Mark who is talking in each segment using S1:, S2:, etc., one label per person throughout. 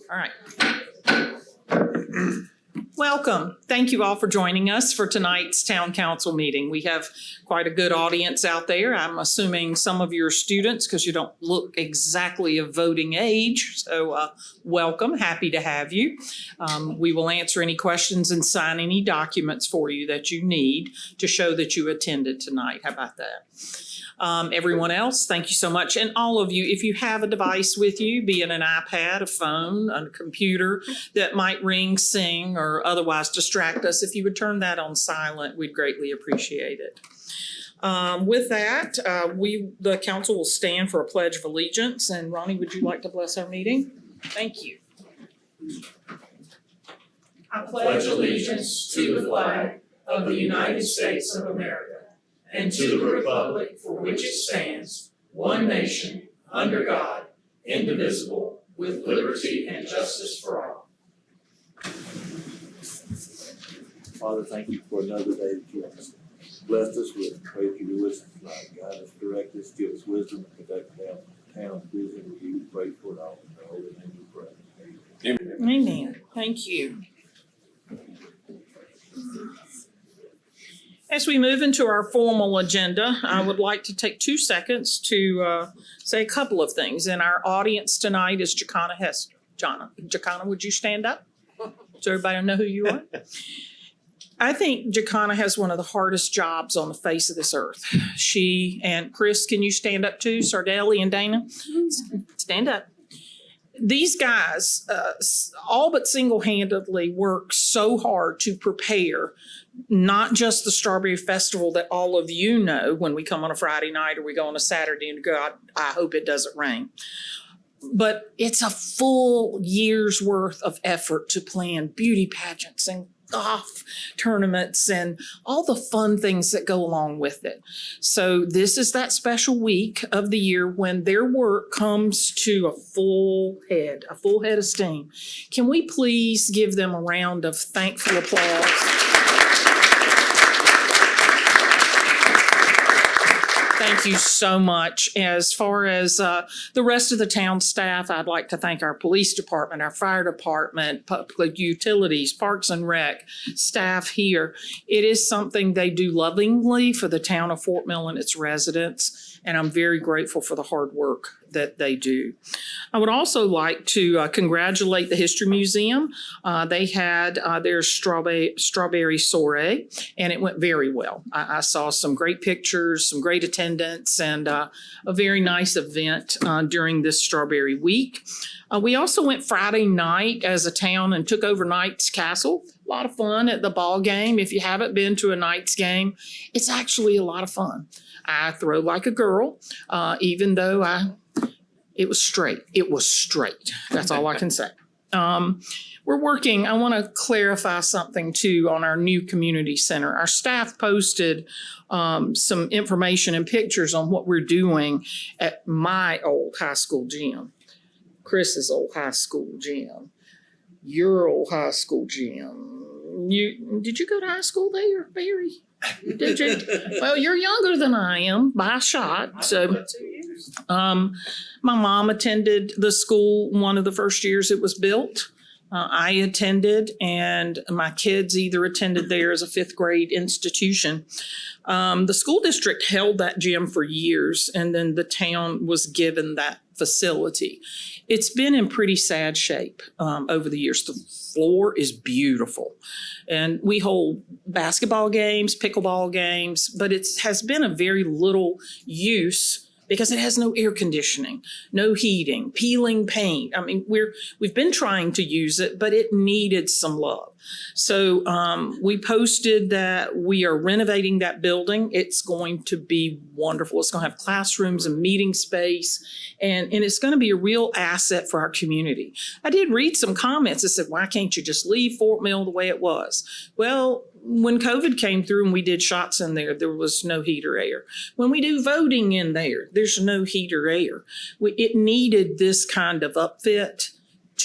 S1: All right. Welcome. Thank you all for joining us for tonight's town council meeting. We have quite a good audience out there. I'm assuming some of your students, because you don't look exactly of voting age. So welcome. Happy to have you. We will answer any questions and sign any documents for you that you need to show that you attended tonight. How about that? Everyone else, thank you so much. And all of you, if you have a device with you, be it an iPad, a phone, a computer that might ring, sing, or otherwise distract us, if you would turn that on silent, we'd greatly appreciate it. With that, the council will stand for a pledge of allegiance. And Ronnie, would you like to bless our meeting? Thank you. I pledge allegiance to the flag of the United States of America and to the republic for which it stands, one nation, under God, indivisible, with liberty and justice for all.
S2: Father, thank you for another day that you have blessed us with. Pray that you be with us tonight. Guide us, direct us, give us wisdom, and conduct the town business with you. Pray for it all. In the holy name we pray.
S1: Amen. Thank you. As we move into our formal agenda, I would like to take 2 seconds to say a couple of things. And our audience tonight is Jacana Hester. Jacana, would you stand up so everybody know who you are? I think Jacana has one of the hardest jobs on the face of this earth. She and Chris, can you stand up too? Sardelli and Dana? Stand up. These guys all but single-handedly work so hard to prepare not just the Strawberry Festival that all of you know when we come on a Friday night or we go on a Saturday and go, I hope it doesn't rain. But it's a full year's worth of effort to plan beauty pageants and golf tournaments and all the fun things that go along with it. So this is that special week of the year when their work comes to a full head of steam. Can we please give them a round of thankful applause? Thank you so much. As far as the rest of the town staff, I'd like to thank our police department, our fire department, public utilities, Parks and Rec, staff here. It is something they do lovingly for the town of Fort Mill and its residents, and I'm very grateful for the hard work that they do. I would also like to congratulate the History Museum. They had their strawberry soiree, and it went very well. I saw some great pictures, some great attendance, and a very nice event during this Strawberry Week. We also went Friday night as a town and took over Knights Castle. A lot of fun at the ball game. If you haven't been to a Knights game, it's actually a lot of fun. I throw like a girl, even though it was straight. It was straight. That's all I can say. We're working, I want to clarify something too on our new community center. Our staff posted some information and pictures on what we're doing at my old high school gym, Chris's old high school gym, your old high school gym. Did you go to high school there, Barry? Did you? Well, you're younger than I am by a shot. So, my mom attended the school one of the first years it was built. I attended, and my kids either attended there as a 5th grade institution. The school district held that gym for years, and then the town was given that facility. It's been in pretty sad shape over the years. The floor is beautiful, and we hold basketball games, pickleball games, but it has been a very little use because it has no air conditioning, no heating, peeling paint. I mean, we've been trying to use it, but it needed some love. So we posted that we are renovating that building. It's going to be wonderful. It's going to have classrooms and meeting space, and it's going to be a real asset for our community. I did read some comments that said, why can't you just leave Fort Mill the way it was? Well, when COVID came through and we did shots in there, there was no heat or air. When we do voting in there, there's no heat or air. It needed this kind of upfit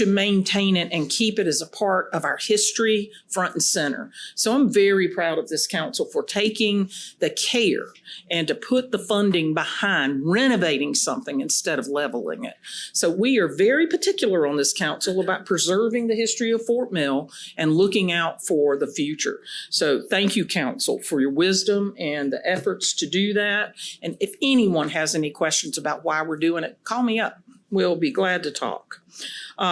S1: to maintain it and keep it as a part of our history front and center. So I'm very proud of this council for taking the care and to put the funding behind renovating something instead of leveling it. So we are very particular on this council about preserving the history of Fort Mill and looking out for the future. So thank you, council, for your wisdom and the efforts to do that. And if anyone has any questions about why we're doing it, call me up. We'll be glad to talk.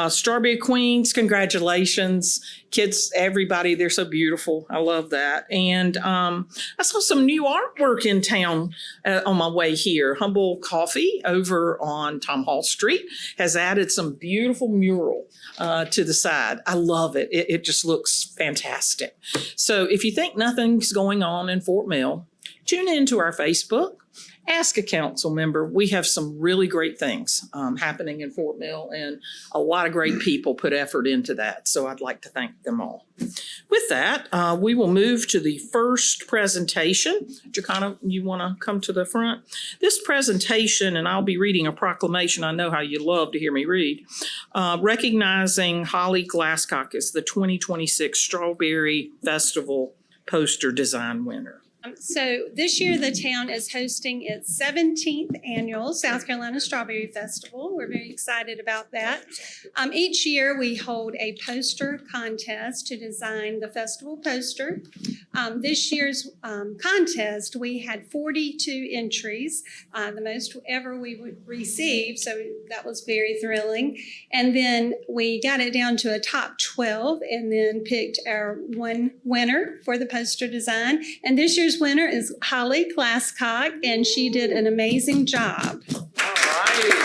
S1: Strawberry Queens, congratulations. Kids, everybody, they're so beautiful. I love that. And I saw some new artwork in town on my way here. Humble Coffee over on Tom Hall Street has added some beautiful mural to the side. I love it. It just looks fantastic. So if you think nothing's going on in Fort Mill, tune into our Facebook. Ask a council member. We have some really great things happening in Fort Mill, and a lot of great people put effort into that. So I'd like to thank them all. With that, we will move to the first presentation. Jacana, you want to come to the front? This presentation, and I'll be reading a proclamation. I know how you love to hear me read. Recognizing Holly Glasscock as the 2026 Strawberry Festival poster design winner.
S3: So this year, the town is hosting its 17th annual South Carolina Strawberry Festival. We're very excited about that. Each year, we hold a poster contest to design the festival poster. This year's contest, we had 42 entries, the most ever we would receive, so that was very thrilling. And then we got it down to a top 12 and then picked our one winner for the poster design. And this year's winner is Holly Glasscock, and she did an amazing job.
S1: All right.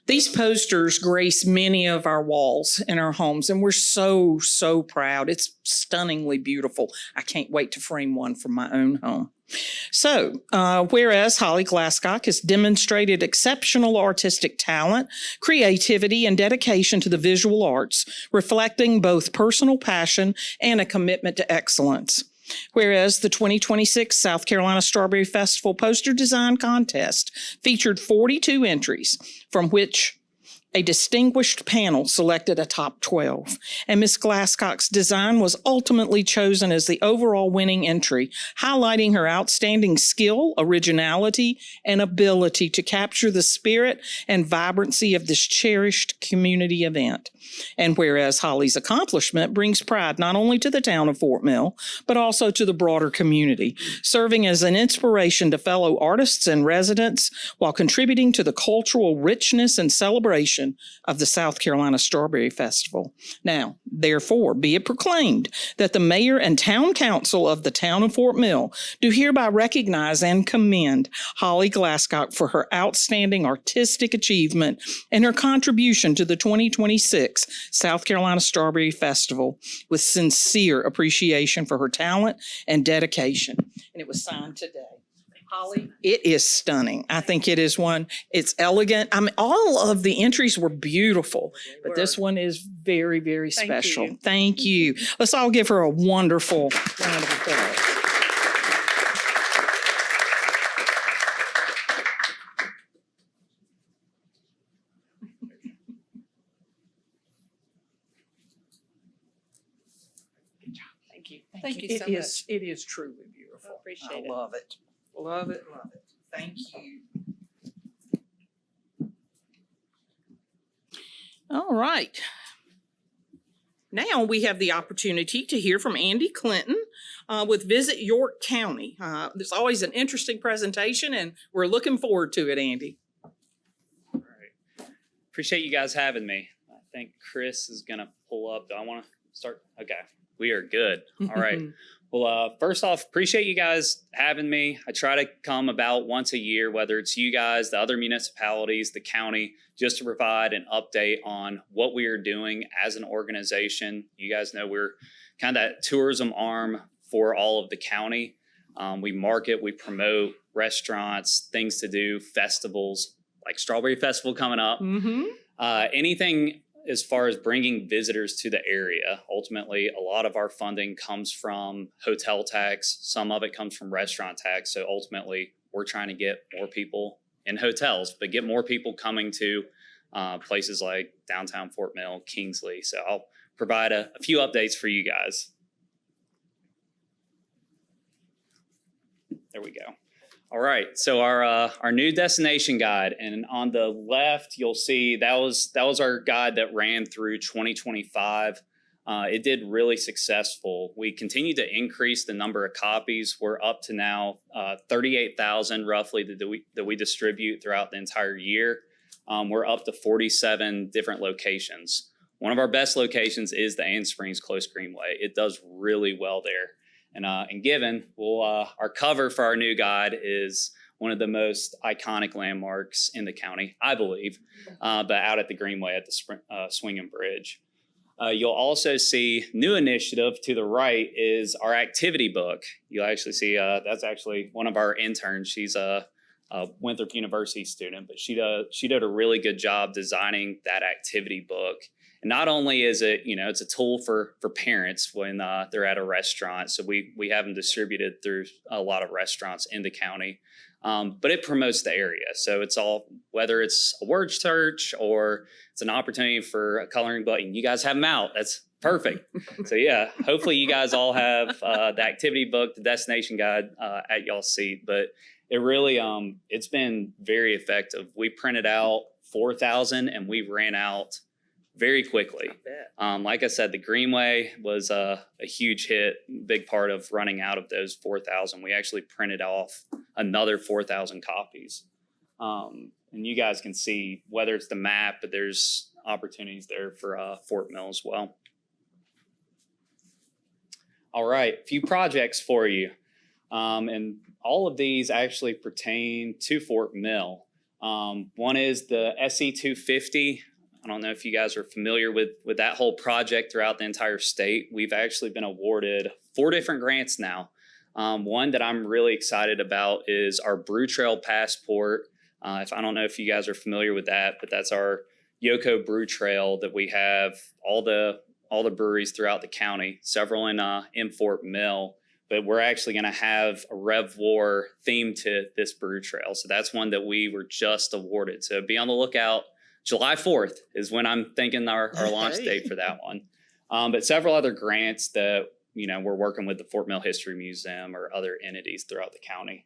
S1: These posters grace many of our walls in our homes, and we're so, so proud. It's stunningly beautiful. I can't wait to frame one for my own home. So, whereas Holly Glasscock has demonstrated exceptional artistic talent, creativity, and dedication to the visual arts, reflecting both personal passion and a commitment to excellence. Whereas the 2026 South Carolina Strawberry Festival Poster Design Contest featured 42 entries, from which a distinguished panel selected a top 12, and Ms. Glasscock's design was ultimately chosen as the overall winning entry, highlighting her outstanding skill, originality, and ability to capture the spirit and vibrancy of this cherished community event. And whereas Holly's accomplishment brings pride not only to the town of Fort Mill, but also to the broader community, serving as an inspiration to fellow artists and residents while contributing to the cultural richness and celebration of the South Carolina Strawberry Festival. Now, therefore, be it proclaimed that the mayor and town council of the town of Fort Mill do hereby recognize and commend Holly Glasscock for her outstanding artistic achievement and her contribution to the 2026 South Carolina Strawberry Festival with sincere appreciation for her talent and dedication. And it was signed today. Holly, it is stunning. I think it is one, it's elegant. I mean, all of the entries were beautiful, but this one is very, very special. Thank you. Let's all give her a wonderful round of applause. Good job. Thank you.
S3: Thank you so much.
S1: It is truly beautiful.
S3: I appreciate it.
S1: Love it. Love it, love it. Thank you. All right. Now we have the opportunity to hear from Andy Clinton with Visit York County. There's always an interesting presentation, and we're looking forward to it, Andy.
S4: All right. Appreciate you guys having me. I think Chris is going to pull up. Do I want to start? Okay. We are good. All right. Well, first off, appreciate you guys having me. I try to come about once a year, whether it's you guys, the other municipalities, the county, just to provide an update on what we are doing as an organization. You guys know we're kind of that tourism arm for all of the county. We market, we promote restaurants, things to do, festivals, like Strawberry Festival coming up. Anything as far as bringing visitors to the area. Ultimately, a lot of our funding comes from hotel tax. Some of it comes from restaurant tax. So ultimately, we're trying to get more people in hotels, but get more people coming to places like downtown Fort Mill, Kingsley. So I'll provide a few updates for you guys. There we go. All right, so our new destination guide, and on the left you'll see that was our guide that ran through 2025. It did really successful. We continue to increase the number of copies. We're up to now 38,000 roughly that we distribute throughout the entire year. We're up to 47 different locations. One of our best locations is the Ann Springs Close Greenway. It does really well there. And given, our cover for our new guide is one of the most iconic landmarks in the county, I believe, but out at the Greenway at the Swinging Bridge. You'll also see new initiative to the right is our activity book. You'll actually see that's actually one of our interns. She's a Winthrop University student, but she did a really good job designing that activity book. And not only is it, it's a tool for parents when they're at a restaurant. So we have them distributed through a lot of restaurants in the county, but it promotes the area. So it's all, whether it's a word search or it's an opportunity for a coloring book, and you guys have them out. That's perfect. So yeah, hopefully you guys all have the activity book, the destination guide at y'all's seat. But it really, it's been very effective. We printed out 4,000 and we ran out very quickly. Like I said, the Greenway was a huge hit, big part of running out of those 4,000. We actually printed off another 4,000 copies. And you guys can see whether it's the map, but there's opportunities there for Fort Mill as well. All right, a few projects for you. And all of these actually pertain to Fort Mill. One is the SE 250. I don't know if you guys are familiar with that whole project throughout the entire state. We've actually been awarded 4 different grants now. One that I'm really excited about is our Brew Trail Passport. I don't know if you guys are familiar with that, but that's our Yoko Brew Trail that we have all the breweries throughout the county, several in Fort Mill. But we're actually going to have a Rev War theme to this brew trail. So that's one that we were just awarded. So be on the lookout. July 4th is when I'm thinking our launch date for that one. But several other grants that, we're working with the Fort Mill History Museum or other entities throughout the county.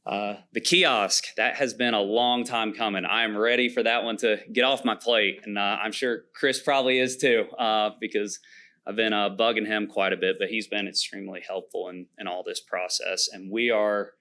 S4: The kiosk, that has been a long time coming. I am ready for that one to get off my plate. And I'm sure Chris probably is too, because I've been bugging him quite a bit, but he's been extremely helpful in all this process. And we are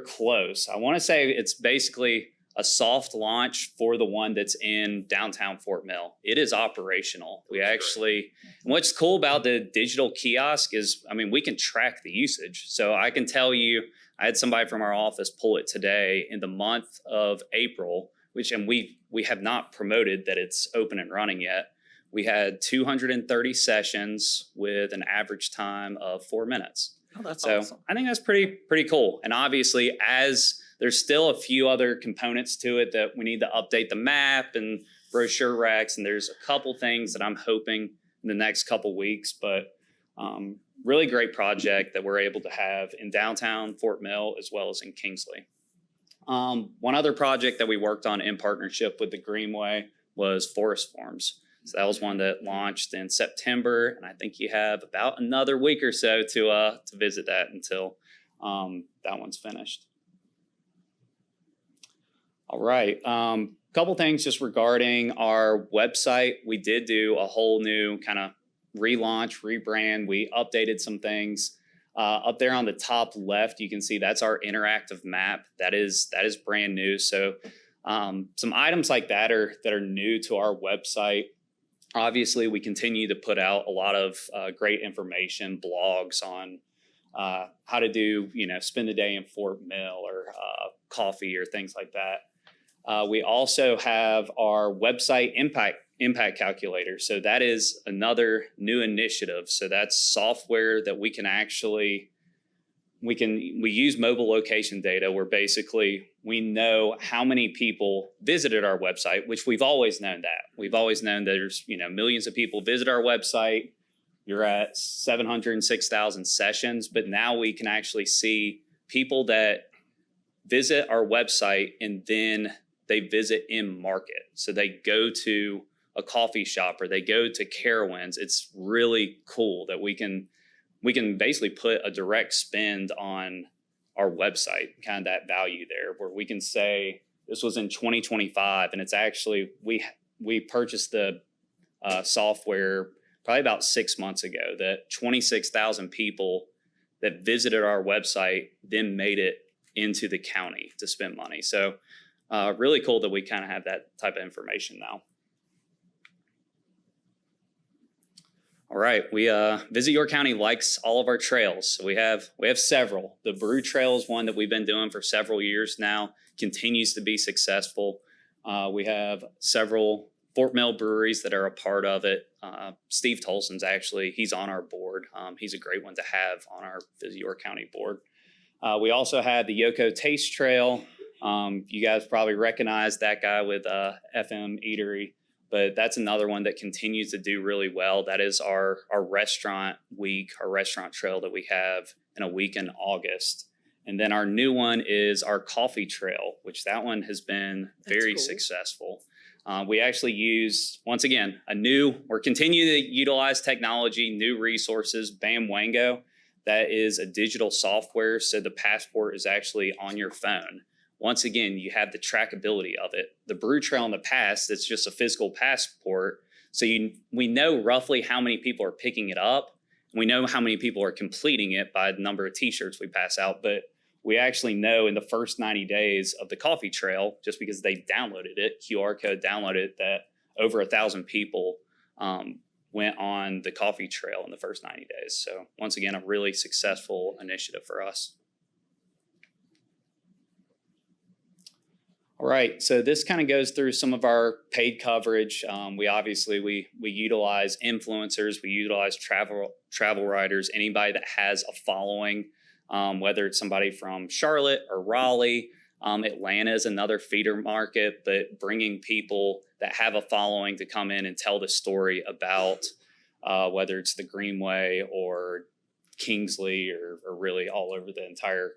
S4: close. I want to say it's basically a soft launch for the one that's in downtown Fort Mill. It is operational. We actually, and what's cool about the digital kiosk is, we can track the usage. So I can tell you, I had somebody from our office pull it today in the month of April, and we have not promoted that it's open and running yet. We had 230 sessions with an average time of 4 minutes.
S1: Oh, that's
S4: so
S1: awesome.
S4: I think that's pretty cool. And obviously, as there's still a few other components to it that we need to update the map and brochure racks. And there's a couple things that I'm hoping in the next couple weeks, but really great project that we're able to have in downtown Fort Mill as well as in Kingsley. One other project that we worked on in partnership with the Greenway was Forest Farms. So that was one that launched in September, and I think you have about another week or so to visit that until that one's finished. All right, couple things just regarding our website. We did do a whole new kind of relaunch, rebrand. We updated some things. Up there on the top left, you can see that's our interactive map. That is brand new. So some items like that are new to our website. Obviously, we continue to put out a lot of great information, blogs on how to do, spend the day in Fort Mill or coffee or things like that. We also have our website impact calculator. So that is another new initiative. So that's software that we can actually, we use mobile location data where basically we know how many people visited our website, which we've always known that. We've always known that there's, millions of people visit our website. You're at 706,000 sessions, but now we can actually see people that visit our website and then they visit in market. So they go to a coffee shop or they go to Carowinds. It's really cool that we can basically put a direct spend on our website, kind of that value there, where we can say this was in 2025 and it's actually, we purchased the software probably about 6 months ago, that 26,000 people that visited our website then made it into the county to spend money. So really cool that we kind of have that type of information now. All right, we Visit York County likes all of our trails. So we have several. The Brew Trail is one that we've been doing for several years now, continues to be successful. We have several Fort Mill breweries that are a part of it. Steve Tolson's actually, he's on our board. He's a great one to have on our Visit York County board. We also had the Yoko Taste Trail. You guys probably recognize that guy with FM Eatery, but that's another one that continues to do really well. That is our restaurant week, our restaurant trail that we have in a week in August. And then our new one is our coffee trail, which that one has been very successful. We actually use, once again, we're continuing to utilize technology, new resources, BAMWango. That is a digital software, so the passport is actually on your phone. Once again, you have the trackability of it. The Brew Trail in the past, it's just a physical passport. So we know roughly how many people are picking it up. We know how many people are completing it by the number of t-shirts we pass out, but we actually know in the first 90 days of the coffee trail, just because they downloaded it, QR code downloaded it, that over 1,000 people went on the coffee trail in the first 90 days. So once again, a really successful initiative for us. All right, so this kind of goes through some of our paid coverage. We utilize influencers, we utilize travel writers, anybody that has a following, whether it's somebody from Charlotte or Raleigh. Atlanta is another feeder market, but bringing people that have a following to come in and tell the story about whether it's the Greenway or Kingsley or really all over the entire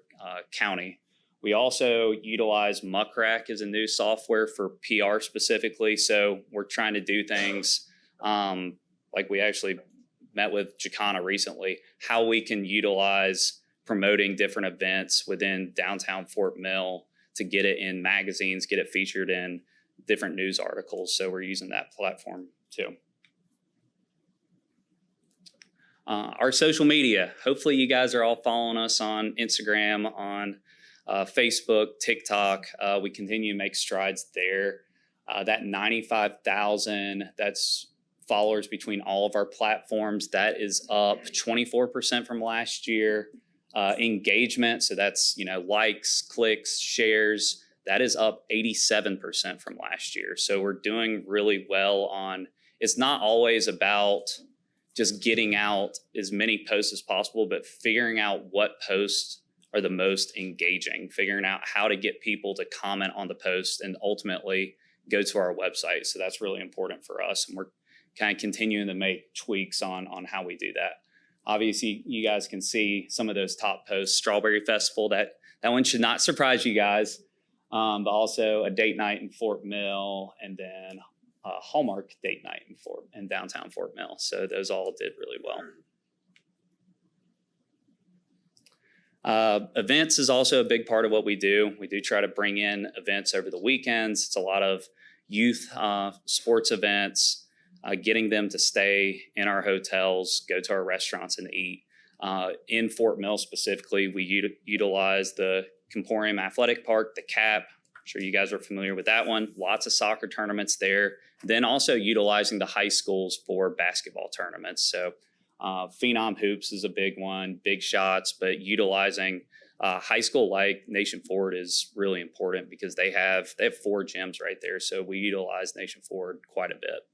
S4: county. We also utilize Muckrack as a new software for PR specifically. So we're trying to do things like we actually met with Jacana recently, how we can utilize promoting different events within downtown Fort Mill to get it in magazines, get it featured in different news articles. So we're using that platform too. Our social media, hopefully you guys are all following us on Instagram, on Facebook, TikTok. We continue to make strides there. That 95,000, that's followers between all of our platforms. That is up 24% from last year. Engagement, so that's, likes, clicks, shares, that is up 87% from last year. So we're doing really well on, it's not always about just getting out as many posts as possible, but figuring out what posts are the most engaging, figuring out how to get people to comment on the post and ultimately go to our website. So that's really important for us. And we're kind of continuing to make tweaks on how we do that. Obviously, you guys can see some of those top posts. Strawberry Festival, that one should not surprise you guys. But also a date night in Fort Mill, and then a Hallmark date night in downtown Fort Mill. So those all did really well. Events is also a big part of what we do. We do try to bring in events over the weekends. It's a lot of youth sports events. Getting them to stay in our hotels, go to our restaurants and eat. In Fort Mill specifically, we utilize the Comporium Athletic Park, the CAP. I'm sure you guys are familiar with that one. Lots of soccer tournaments there. Then also utilizing the high schools for basketball tournaments. So Phenom Hoops is a big one, Big Shots, but utilizing high school like Nation Forward is really important because they have 4 gyms right there. So we utilize Nation Forward quite a bit.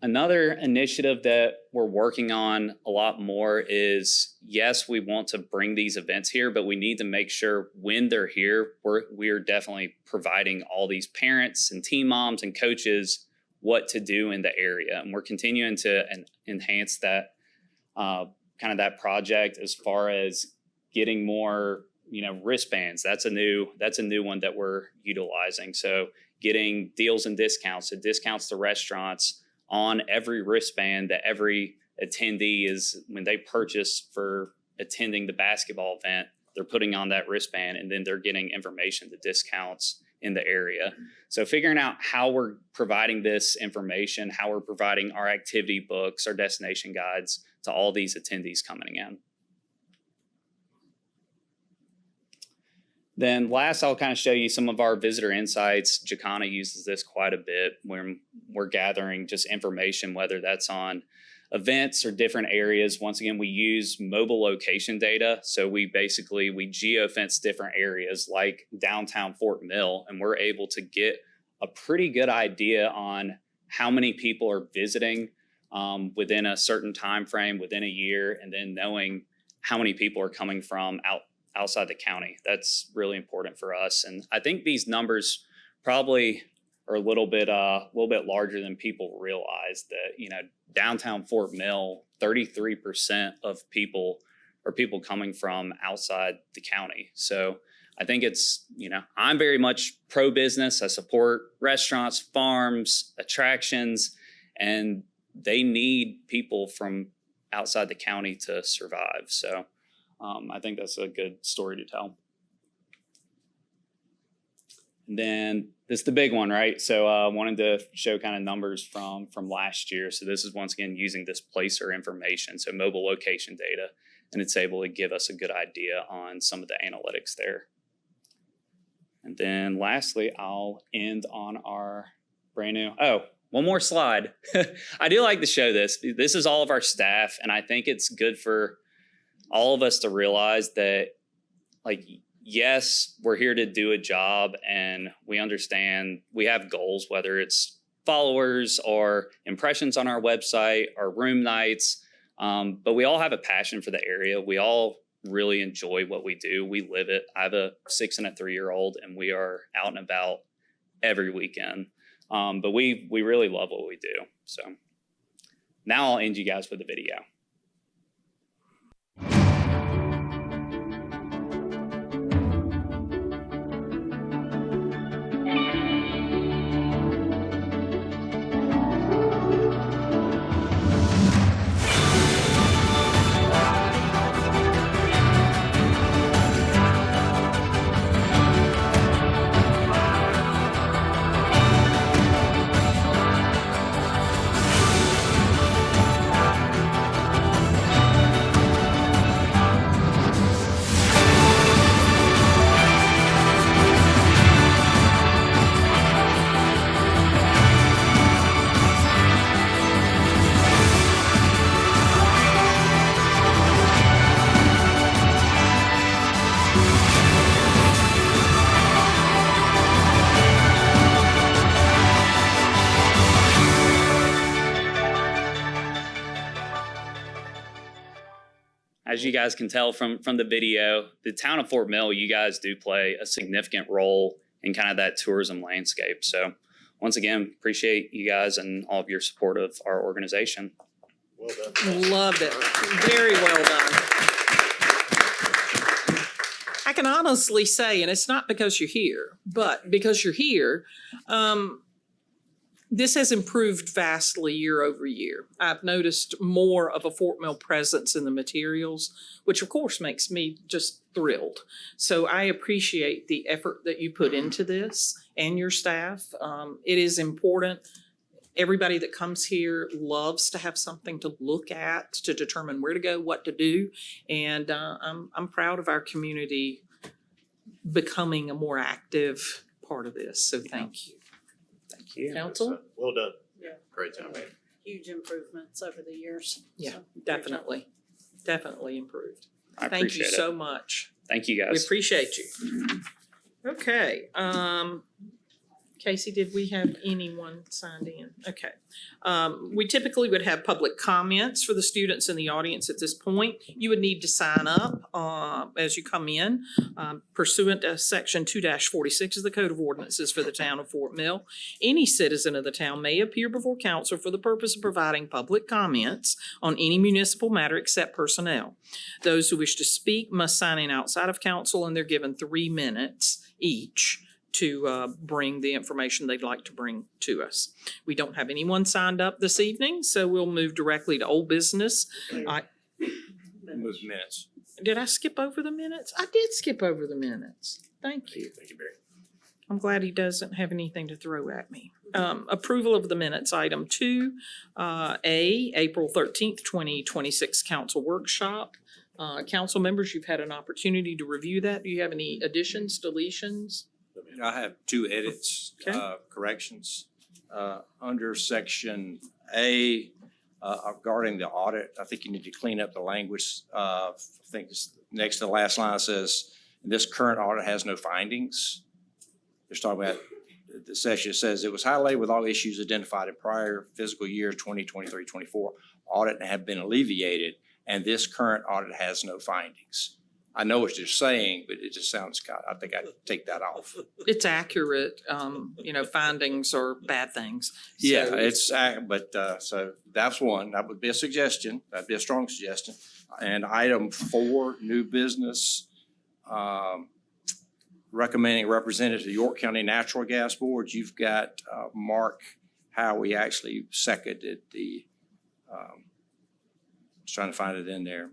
S4: Another initiative that we're working on a lot more is, yes, we want to bring these events here, but we need to make sure when they're here, we're definitely providing all these parents and team moms and coaches what to do in the area. And we're continuing to enhance that kind kind of that project as far as getting more, wristbands. That's a new one that we're utilizing. So getting deals and discounts to restaurants on every wristband that every attendee is, when they purchase for attending the basketball event, they're putting on that wristband, and then they're getting information, the discounts in the area. So figuring out how we're providing this information, how we're providing our activity books, our destination guides to all these attendees coming in. Then last, I'll kind of show you some of our visitor insights. Jacana uses this quite a bit when we're gathering just information, whether that's on events or different areas. Once again, we use mobile location data. So we geofence different areas like downtown Fort Mill, and we're able to get a pretty good idea on how many people are visiting within a certain time frame, within a year, and then knowing how many people are coming from outside the county. That's really important for us. And I think these numbers probably are a little bit larger than people realize. That, downtown Fort Mill, 33% of people are people coming from outside the county. So I think it's, I'm very much pro-business. I support restaurants, farms, attractions, and they need people from outside the county to survive. So I think that's a good story to tell. And then this is the big one, right? So I wanted to show kind of numbers from last year. So this is once again using this placer information, so mobile location data, and it's able to give us a good idea on some of the analytics there. And then lastly, I'll end on our brand new, one more slide. I do like to show this. This is all of our staff, and I think it's good for all of us to realize that, yes, we're here to do a job, and we understand we have goals, whether it's followers or impressions on our website or room nights, but we all have a passion for the area. We all really enjoy what we do. We live it. I have a 6 and a 3-year-old, and we are out and about every weekend. But we really love what we do. So now I'll end you guys with the video. As you guys can tell from the video, the town of Fort Mill, you guys do play a significant role in kind of that tourism landscape. So once again, appreciate you guys and all of your support of our organization.
S2: Well done.
S1: Loved it. Very well done. I can honestly say, and it's not because you're here, but because you're here, this has improved vastly year over year. I've noticed more of a Fort Mill presence in the materials, which of course makes me just thrilled. So I appreciate the effort that you put into this and your staff. It is important. Everybody that comes here loves to have something to look at, to determine where to go, what to do. And I'm proud of our community becoming a more active part of this. So thank you.
S4: Thank you.
S1: Council?
S2: Well done.
S5: Yeah.
S2: Great job.
S5: Huge improvements over the years.
S1: Yeah,
S5: So,
S1: definitely improved.
S4: I
S1: Thank you
S4: appreciate it.
S1: so much.
S4: Thank you
S1: We
S4: guys.
S1: appreciate you. Okay, Casey, did we have anyone signed in? Okay. We typically would have public comments for the students in the audience at this point. You would need to sign up, as you come in. Pursuant to section 2-46 of the Code of Ordinances for the town of Fort Mill, any citizen of the town may appear before council for the purpose of providing public comments on any municipal matter except personnel. Those who wish to speak must sign in outside of council, and they're given 3 minutes each to bring the information they'd like to bring to us. We don't have anyone signed up this evening, so we'll move directly to old business.
S6: Move minutes.
S1: Did I skip over the minutes? I did skip over the minutes. Thank you.
S6: Thank you, Barry.
S1: I'm glad he doesn't have anything to throw at me. Approval of the minutes, item 2, April 13th, 2026 council workshop. Council members, you've had an opportunity to review that. Do you have any additions, deletions?
S6: I have 2 edits,
S1: Okay.
S6: corrections. Under section A, regarding the audit, I think you need to clean up the language. I think it's next to the last line says, this current audit has no findings. They're talking about, the section says, it was highlighted with all issues identified in prior fiscal year 2023-24 audit have been alleviated, and this current audit has no findings. I know what you're saying, but it just sounds, I think I'd take that off.
S1: It's accurate. Findings are bad things.
S6: Yeah,
S1: So
S6: so that's one. That would be a suggestion. That'd be a strong suggestion. And item 4, new business, recommending representative to the York County Natural Gas Board. You've got Mark Howie actually seconded the, I was trying to find it in there.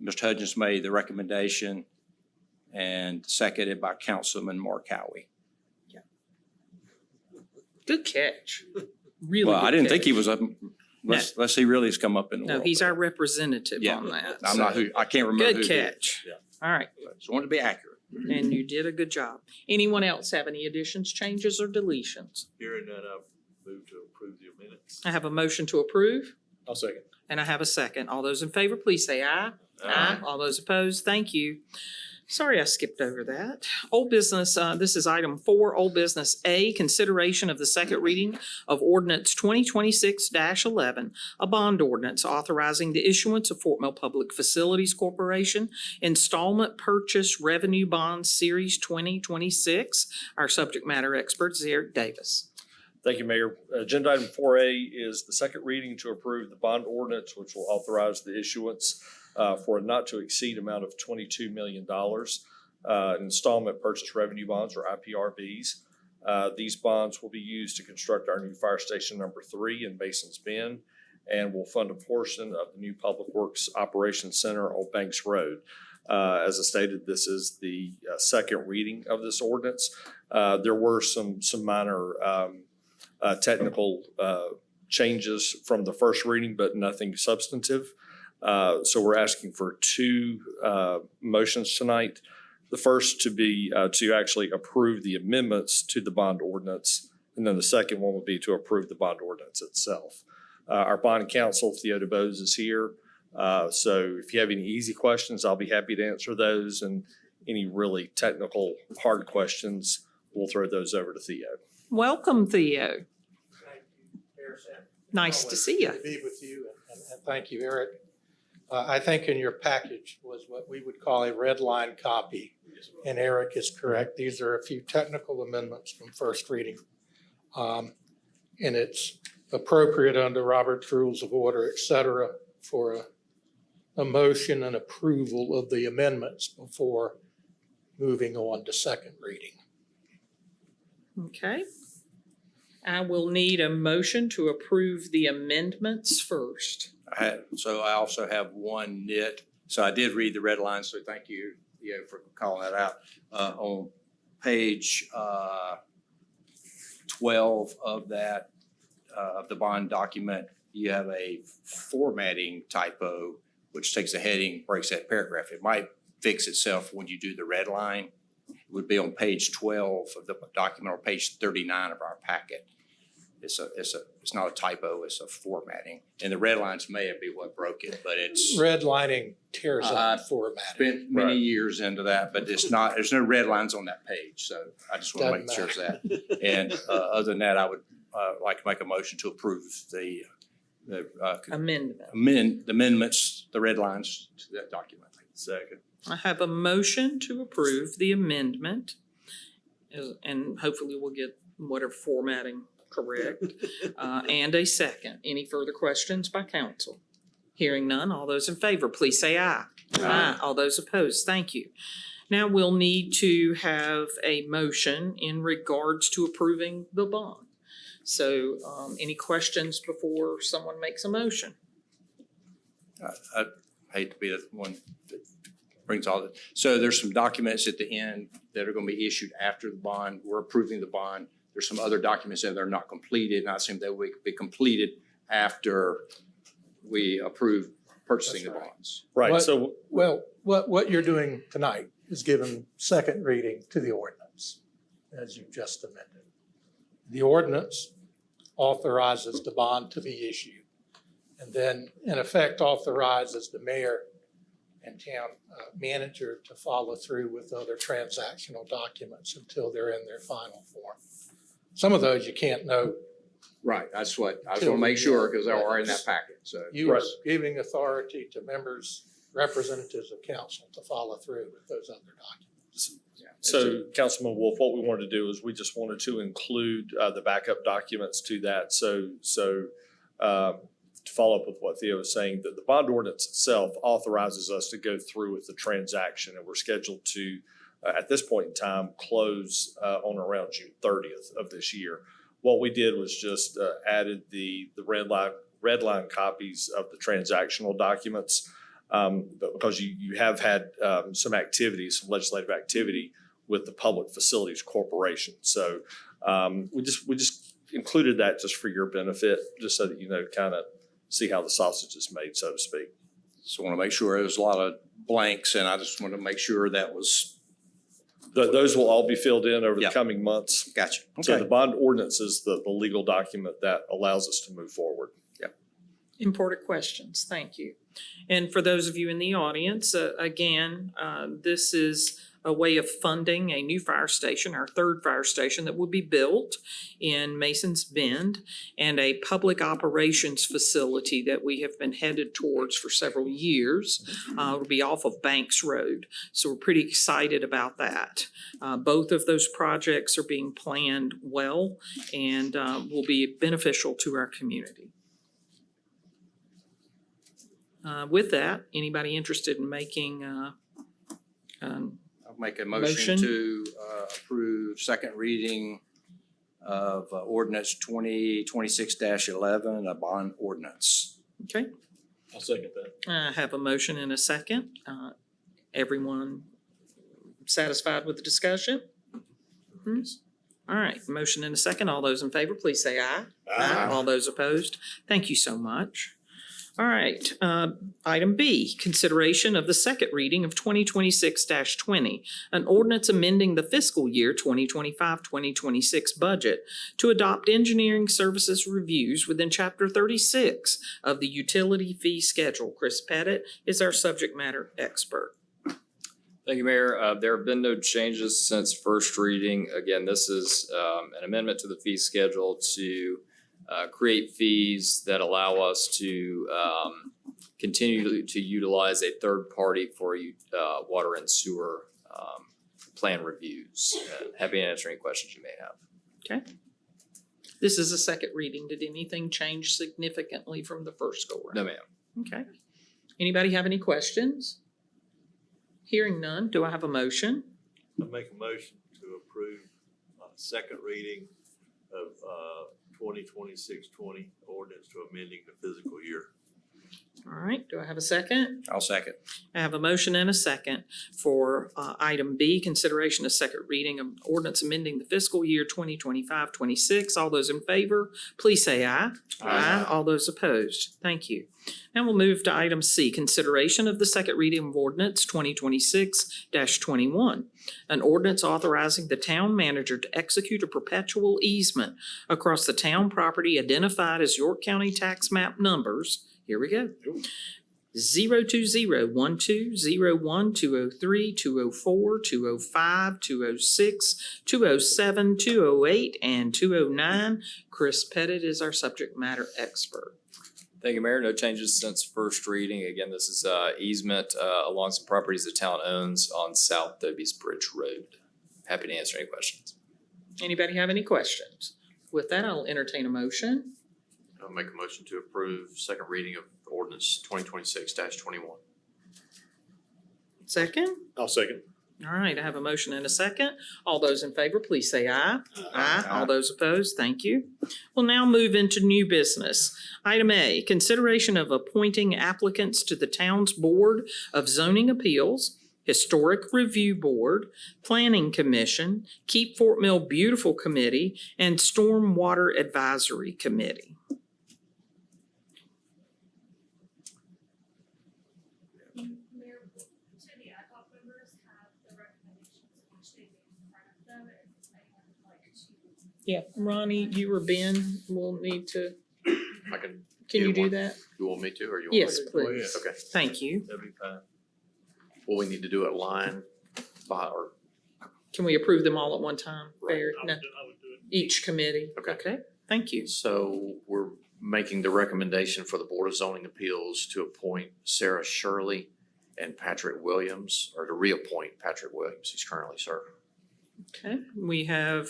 S6: Mr. Hudgens made the recommendation and seconded by Councilman Mark Howie.
S1: Good catch. Really
S6: Well, I
S1: good
S6: didn't think
S1: catch.
S6: he was a, let's see, really has come up in the world.
S1: No, he's our representative
S6: Yeah.
S1: on that.
S6: I'm
S1: so
S6: not who, I can't remember who.
S1: Good
S6: he is.
S1: catch.
S6: Yeah.
S1: All right,
S6: Just wanted to be accurate.
S1: and you did a good job. Anyone else have any additions, changes, or deletions?
S2: Hearing none, I'll move to approve the minutes.
S1: I have a motion to approve,
S2: I'll second.
S1: and I have a second. All those in favor, please say aye. All those opposed, thank you. Sorry I skipped over that. Old business, this is item 4, old business A, consideration of the second reading of ordinance 2026-11, a bond ordinance authorizing the issuance of Fort Mill Public Facilities Corporation installment purchase revenue bonds series 2026. Our subject matter expert is Eric Davis.
S7: Thank you, Mayor. Agenda item 4A is the second reading to approve the bond ordinance, which will authorize the issuance for a not to exceed amount of $22 million installment purchase revenue bonds, or IPRBs. These bonds will be used to construct our new fire station number 3 in Masons Bend, and will fund a portion of the new Public Works Operations Center on Banks Road. As I stated, this is the second reading of this ordinance. There were some minor technical changes from the first reading, but nothing substantive. So we're asking for 2 motions tonight. The first to be to actually approve the amendments to the bond ordinance, and then the second one would be to approve the bond ordinance itself. Our bond counsel, Theo DeBose, is here. So if you have any easy questions, I'll be happy to answer those, and any really technical, hard questions, we'll throw those over to Theo.
S1: Welcome, Theo.
S8: Thank you, Mayor Sam.
S1: Nice to see you.
S8: To be with you, and thank you, Eric. I think in your package was what we would call a red line copy, and Eric is correct. These are a few technical amendments from first reading. And it's appropriate under Robert's Rules of Order, et cetera, for a motion and approval of the amendments before moving on to second reading.
S1: Okay. I will need a motion to approve the amendments first.
S6: So I also have one nit. So I did read the red line, so thank you, Theo, for calling that out. On page 12 of that, of the bond document, you have a formatting typo, which takes a heading, breaks that paragraph. It might fix itself when you do the red line. It would be on page 12 of the document, or page 39 of our packet. It's not a typo, it's a formatting. And the red lines may be what broke it, but it's
S8: Redlining tears up formatting.
S6: spent many years into that, but it's not, there's no red lines on that page. So I just want to make
S8: Doesn't
S6: sure of that. And other than that, I would like to make a motion to approve the
S1: Amendment.
S6: amend the amendments, the red lines to that document.
S2: Second.
S1: I have a motion to approve the amendment. And hopefully we'll get whatever formatting correct. And a second. Any further questions by council? Hearing none, all those in favor, please say aye. Aye. All those opposed, thank you. Now we'll need to have a motion in regards to approving the bond. So, any questions before someone makes a motion?
S6: I hate to be the one that brings all that. So there's some documents at the end that are going to be issued after the bond. We're approving the bond. There's some other documents that are not completed, and I assume they will be completed after we approve purchasing the
S8: That's right.
S6: bonds.
S7: Right,
S8: What-
S7: so
S8: Well, what you're doing tonight is giving second reading to the ordinance, as you just amended. The ordinance authorizes the bond to be issued, and then in effect authorizes the mayor and town manager to follow through with other transactional documents until they're in their final form. Some of those you can't know.
S6: Right, that's what, I just want to make sure because they are in that packet, so.
S8: You are
S7: Right.
S8: giving authority to members, representatives of council to follow through with those other documents.
S6: Yeah.
S7: So Councilman Wolf, what we wanted to do is we just wanted to include the backup documents to that. So to follow up with what Theo was saying, that the bond ordinance itself authorizes us to go through with the transaction, and we're scheduled to, at this point in time, close on around June 30th of this year. What we did was just added the red line copies of the transactional documents. But because you have had some activity, some legislative activity with the Public Facilities Corporation. So we just included that just for your benefit, just so that you know, kind of see how the sausage is made, so to speak.
S6: So I want to make sure there's a lot of blanks, and I just want to make sure that was,
S7: Those will all be filled in over the
S6: Yeah.
S7: coming months.
S6: gotcha.
S7: So the
S6: Okay.
S7: bond ordinance is the legal document that allows us to move forward.
S1: Important questions, thank you. And for those of you in the audience, again, this is a way of funding a new fire station, our third fire station that will be built in Mason's Bend, and a public operations facility that we have been headed towards for several years. It'll be off of Banks Road, so we're pretty excited about that. Both of those projects are being planned well and will be beneficial to our community. With that, anybody interested in making
S6: I'll make a
S1: Motion.
S6: motion to approve second reading of ordinance 2026-11, a bond ordinance.
S1: okay,
S7: I'll second that.
S1: I have a motion and a second. Everyone satisfied with the discussion? All right, motion and a second. All those in favor, please say aye. All those opposed, thank you so much. All right, item B, consideration of the second reading of 2026-20, an ordinance amending the fiscal year 2025-2026 budget to adopt engineering services reviews within Chapter 36 of the utility fee schedule. Chris Pettit is our subject matter expert.
S9: Thank you, Mayor. There have been no changes since first reading. Again, this is an amendment to the fee schedule to create fees that allow us to continue to utilize a third party for water and sewer plan reviews. Happy to answer any questions you may have.
S1: Okay. This is a second reading. Did anything change significantly from the first go
S9: No,
S1: round?
S9: ma'am.
S1: Okay. Anybody have any questions? Hearing none, do I have a motion?
S2: I make a motion to approve second reading of 2026-20 ordinance to amending the fiscal year.
S1: All right, do I have a second?
S6: I'll second.
S1: I have a motion and a second for item B, consideration of second reading of ordinance amending the fiscal year 2025-26. All those in favor, please say aye. Aye. All those opposed, thank you. Now we'll move to item C, consideration of the second reading of ordinance 2026-21. An ordinance authorizing the town manager to execute a perpetual easement across the town property identified as York County tax map numbers. Here we go. 020-12-02-204-205-206-207-208, and 209. Chris Pettit is our subject matter expert.
S9: Thank you, Mayor. No changes since first reading. Again, this is easement along some properties the town owns on South Dobies Bridge Road. Happy to answer any questions.
S1: Anybody have any questions? With that, I'll entertain a motion.
S10: I'll make a motion to approve second reading of ordinance 2026-21.
S1: Second?
S7: I'll second.
S1: All right, I have a motion and a second. All those in favor, please say aye. Aye. All those opposed, thank you. We'll now move into new business. Item A, consideration of appointing applicants to the town's Board of Zoning Appeals, Historic Review Board, Planning Commission, Keep Fort Mill Beautiful Committee, and Stormwater Advisory Committee.
S11: Mayor, to the ad hoc members have the recommendations which they made in front of them, and anyone would like to.
S1: Yeah, Ronnie, you or Ben will need to,
S10: I can,
S1: can you
S10: Yeah,
S1: do
S10: one.
S1: that?
S10: you want me to, or you want?
S1: Yes,
S10: me to?
S1: please.
S10: Okay,
S1: Thank you.
S2: That'd be fine.
S10: well, we need to do it line by, or,
S1: Can we approve them all at one time? Barry? No,
S7: I would do it.
S1: each committee?
S10: Okay.
S1: Okay, thank you.
S10: so we're making the recommendation for the Board of Zoning Appeals to appoint Sarah Shirley and Patrick Williams, or to reappoint Patrick Williams, he's currently serving.
S1: Okay, we have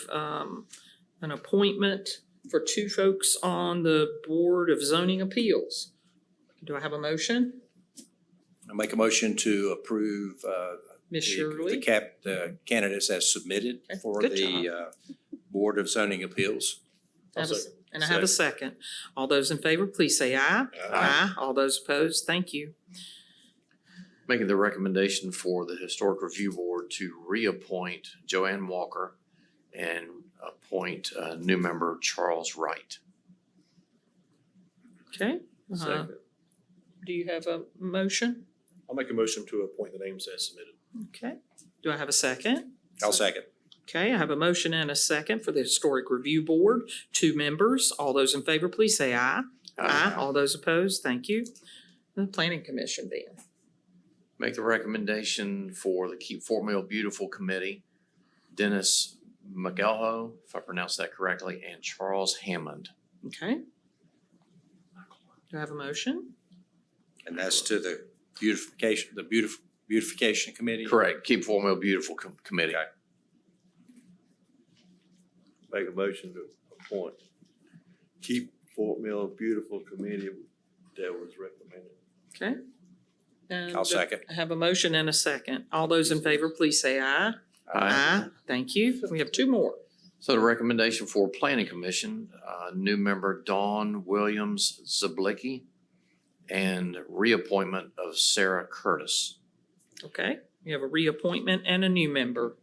S1: an appointment for two folks on the Board of Zoning Appeals. Do I have a motion?
S6: I make a motion to approve
S1: Ms.
S6: the
S1: Shirley?
S6: the candidates as submitted
S1: Okay,
S6: for
S1: good
S6: the Board of Zoning Appeals.
S1: I have a- And I have a second. All those in favor, please say aye. Aye. All those opposed, thank you.
S10: Making the recommendation for the Historic Review Board to reappoint Joanne Walker and appoint new member Charles Wright.
S1: Okay,
S7: Second.
S1: do you have a motion?
S7: I'll make a motion to appoint the names as submitted.
S1: Okay, do I have a second?
S6: I'll second.
S1: Okay, I have a motion and a second for the Historic Review Board, two members. All those in favor, please say aye. Aye. All those opposed, thank you. The Planning Commission then.
S10: Make the recommendation for the Keep Fort Mill Beautiful Committee, Dennis McElho, if I pronounced that correctly, and Charles Hammond.
S1: Okay. Do I have a motion?
S6: And that's to the beautification committee?
S10: Correct, Keep Fort Mill Beautiful Committee.
S6: Okay.
S2: Make a motion to appoint Keep Fort Mill Beautiful Committee that was recommended.
S1: Okay. And
S6: I'll second.
S1: I have a motion and a second. All those in favor, please say aye. Thank you. We have two more.
S10: So the recommendation for Planning Commission, new member Dawn Williams Zablicki, and reappointment of Sarah Curtis.
S1: Okay, we have a reappointment and a new member.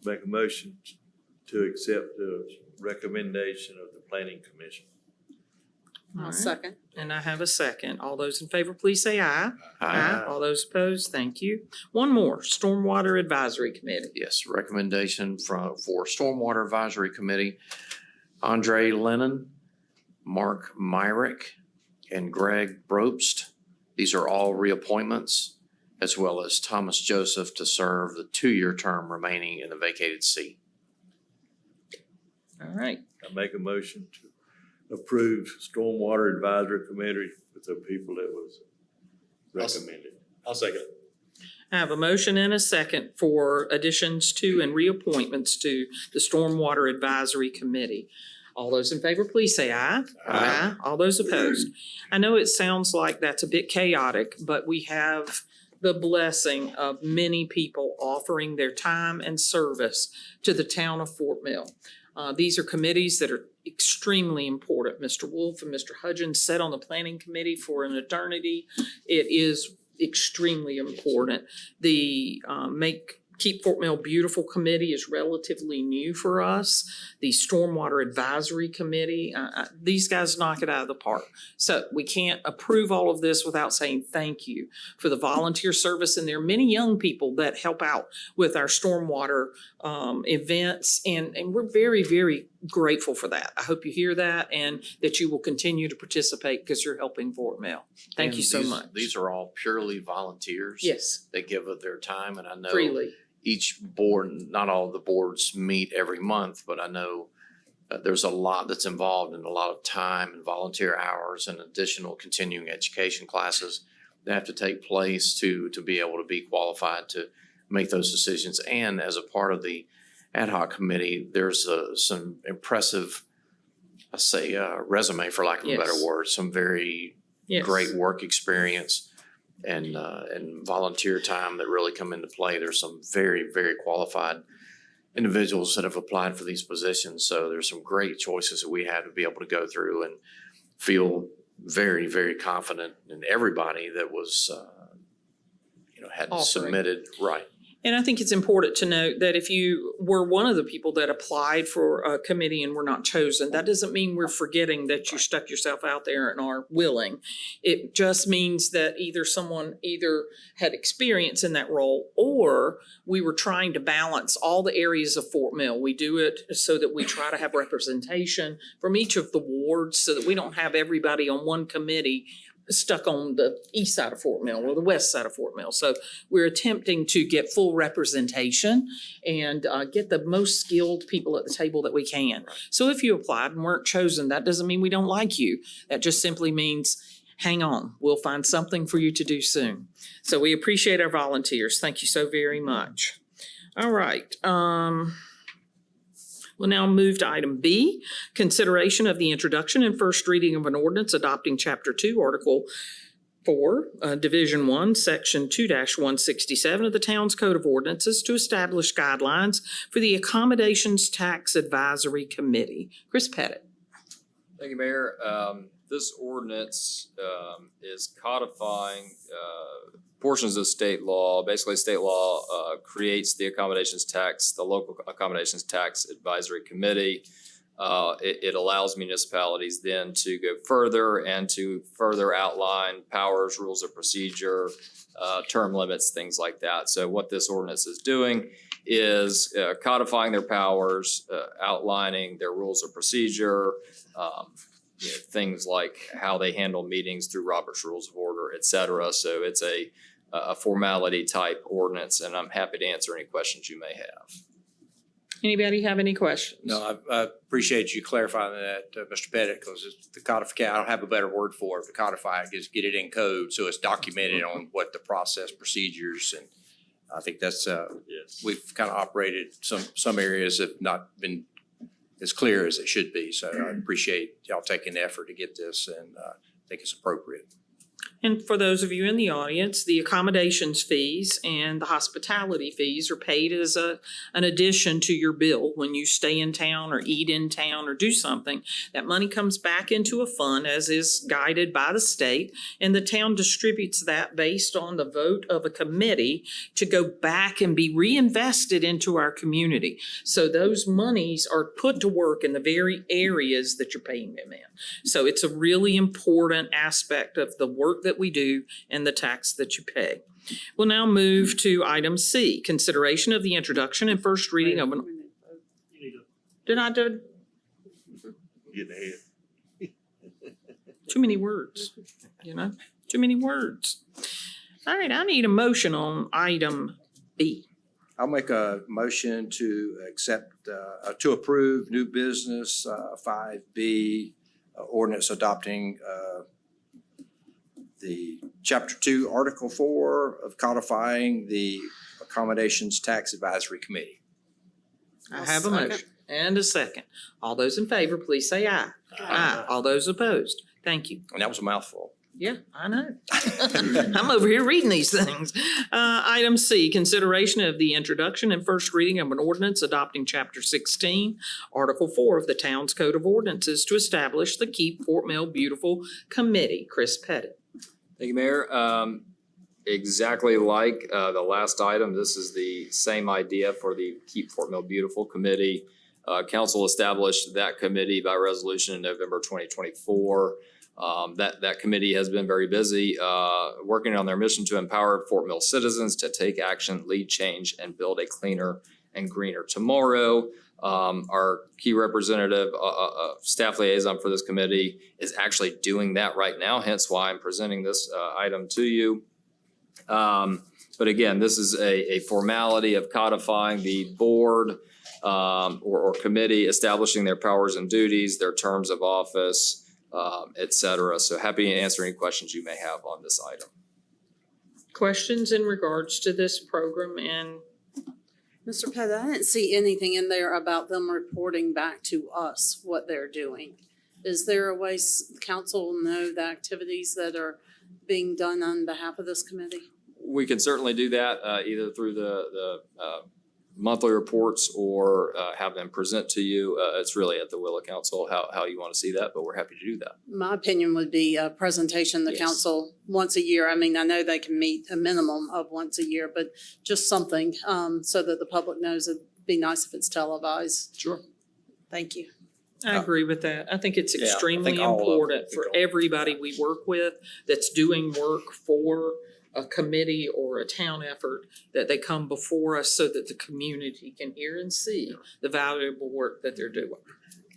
S2: Make a motion to accept the recommendation of the Planning Commission.
S1: All
S5: I'll
S1: right.
S5: second.
S1: And I have a second. All those in favor, please say aye.
S10: Aye.
S1: All those opposed, thank you. One more, Stormwater Advisory Committee.
S10: Yes, recommendation for Stormwater Advisory Committee, Andre Lennon, Mark Myrick, and Greg Brobst. These are all reappointments, as well as Thomas Joseph to serve the 2-year term remaining in the vacated seat.
S1: All right,
S2: I make a motion to approve Stormwater Advisory Committee with the people that was recommended.
S7: I'll second.
S1: I have a motion and a second for additions to and reappointments to the Stormwater Advisory Committee. All those in favor, please say aye.
S10: Aye.
S1: All those opposed. I know it sounds like that's a bit chaotic, but we have the blessing of many people offering their time and service to the town of Fort Mill. These are committees that are extremely important. Mr. Wolf and Mr. Hudgens sat on the planning committee for an eternity. It is extremely important. The Keep Fort Mill Beautiful Committee is relatively new for us. The Stormwater Advisory Committee, these guys knock it out of the park. So we can't approve all of this without saying thank you for the volunteer service. And there are many young people that help out with our stormwater events. And we're very, very grateful for that. I hope you hear that and that you will continue to participate because you're helping Fort Mill. Thank you so much.
S10: These are all purely volunteers.
S1: Yes,
S10: They give of their time, and I know
S1: freely.
S10: each board, not all of the boards meet every month, but I know there's a lot that's involved and a lot of time and volunteer hours and additional continuing education classes that have to take place to be able to be qualified to make those decisions. And as a part of the ad hoc committee, there's some impressive, I say, resume, for lack of a better
S1: Yes.
S10: word, some very
S1: Yes.
S10: great work experience and volunteer time that really come into play. There's some very, very qualified individuals that have applied for these positions. So there's some great choices that we have to be able to go through and feel very, very confident in everybody that was, had
S1: Offering.
S10: submitted. Right.
S1: And I think it's important to note that if you were one of the people that applied for a committee and were not chosen, that doesn't mean we're forgetting that you stuck yourself out there and are willing. It just means that someone had experience in that role, or we were trying to balance all the areas of Fort Mill. We do it so that we try to have representation from each of the wards so that we don't have everybody on one committee stuck on the east side of Fort Mill or the west side of Fort Mill. So we're attempting to get full representation and get the most skilled people at the table that we can. So if you applied and weren't chosen, that doesn't mean we don't like you. That just simply means, hang on, we'll find something for you to do soon. So we appreciate our volunteers. Thank you so very much. All right. We'll now move to item B, consideration of the introduction and first reading of an ordinance adopting Chapter 2, Article 4, Division 1, Section 2-167 of the Town's Code of Ordinances to establish guidelines for the Accommodations Tax Advisory Committee. Chris Pettit.
S9: Thank you, Mayor. This ordinance is codifying portions of state law. Basically, state law creates the accommodations tax, the local accommodations tax advisory committee. It allows municipalities then to go further and to further outline powers, rules of procedure, term limits, things like that. So what this ordinance is doing is codifying their powers, outlining their rules of procedure, things like how they handle meetings through Robert's Rules of Order, et cetera. So it's a formality type ordinance, and I'm happy to answer any questions you may have.
S1: Anybody have any questions?
S6: No, I appreciate you clarifying that, Mr. Pettit, because it's the codification, I don't have a better word for it. The codify, just get it in code so it's documented on what the process procedures, and I think that's,
S2: Yes.
S6: we've kind of operated, some areas have not been as clear as it should be. So I appreciate y'all taking the effort to get this, and I think it's appropriate.
S1: And for those of you in the audience, the accommodations fees and the hospitality fees are paid as an addition to your bill when you stay in town or eat in town or do something. That money comes back into a fund as is guided by the state, and the town distributes that based on the vote of a committee to go back and be reinvested into our community. So those monies are put to work in the very areas that you're paying them in. So it's a really important aspect of the work that we do and the tax that you pay. We'll now move to item C, consideration of the introduction and first reading of an. Did I do
S2: Getting ahead.
S1: too many words? Too many words. All right, I need a motion on item B.
S6: I'll make a motion to accept, to approve new business 5B, ordinance adopting the Chapter 2, Article 4 of codifying the Accommodations Tax Advisory Committee.
S1: I have a motion and a second. All those in favor, please say aye. Aye. All those opposed? Thank you.
S6: And that was a mouthful.
S1: Yeah, I know. I'm over here reading these things. Item C, consideration of the introduction and first reading of an ordinance adopting Chapter 16, Article 4 of the Town's Code of Ordinances to establish the Keep Fort Mill Beautiful Committee. Chris Pettit.
S9: Thank you, Mayor. Exactly like the last item, this is the same idea for the Keep Fort Mill Beautiful Committee. Council established that committee by resolution in November 2024. That committee has been very busy working on their mission to empower Fort Mill citizens to take action, lead change, and build a cleaner and greener tomorrow. Our key representative, staff liaison for this committee is actually doing that right now, hence why I'm presenting this item to you. But again, this is a formality of codifying the board or committee, establishing their powers and duties, their terms of office, et cetera. So happy to answer any questions you may have on this item.
S1: Questions in regards to this program and
S5: Mr. Pettit, I didn't see anything in there about them reporting back to us what they're doing. Is there a way council will know the activities that are being done on behalf of this committee?
S9: We can certainly do that, either through the monthly reports or have them present to you. It's really at the will of council how you want to see that, but we're happy to do that.
S5: My opinion would be a presentation to
S9: Yes.
S5: council once a year. I mean, I know they can meet a minimum of once a year, but just something so that the public knows. It'd be nice if it's televised.
S9: Sure.
S5: Thank you.
S1: I agree with that. I think it's
S6: Yeah, I think
S1: extremely
S6: all of them
S1: important for
S6: would go.
S1: everybody we work with that's doing work for a committee or a town effort, that they come before us so that the community can hear and see the valuable work that they're doing.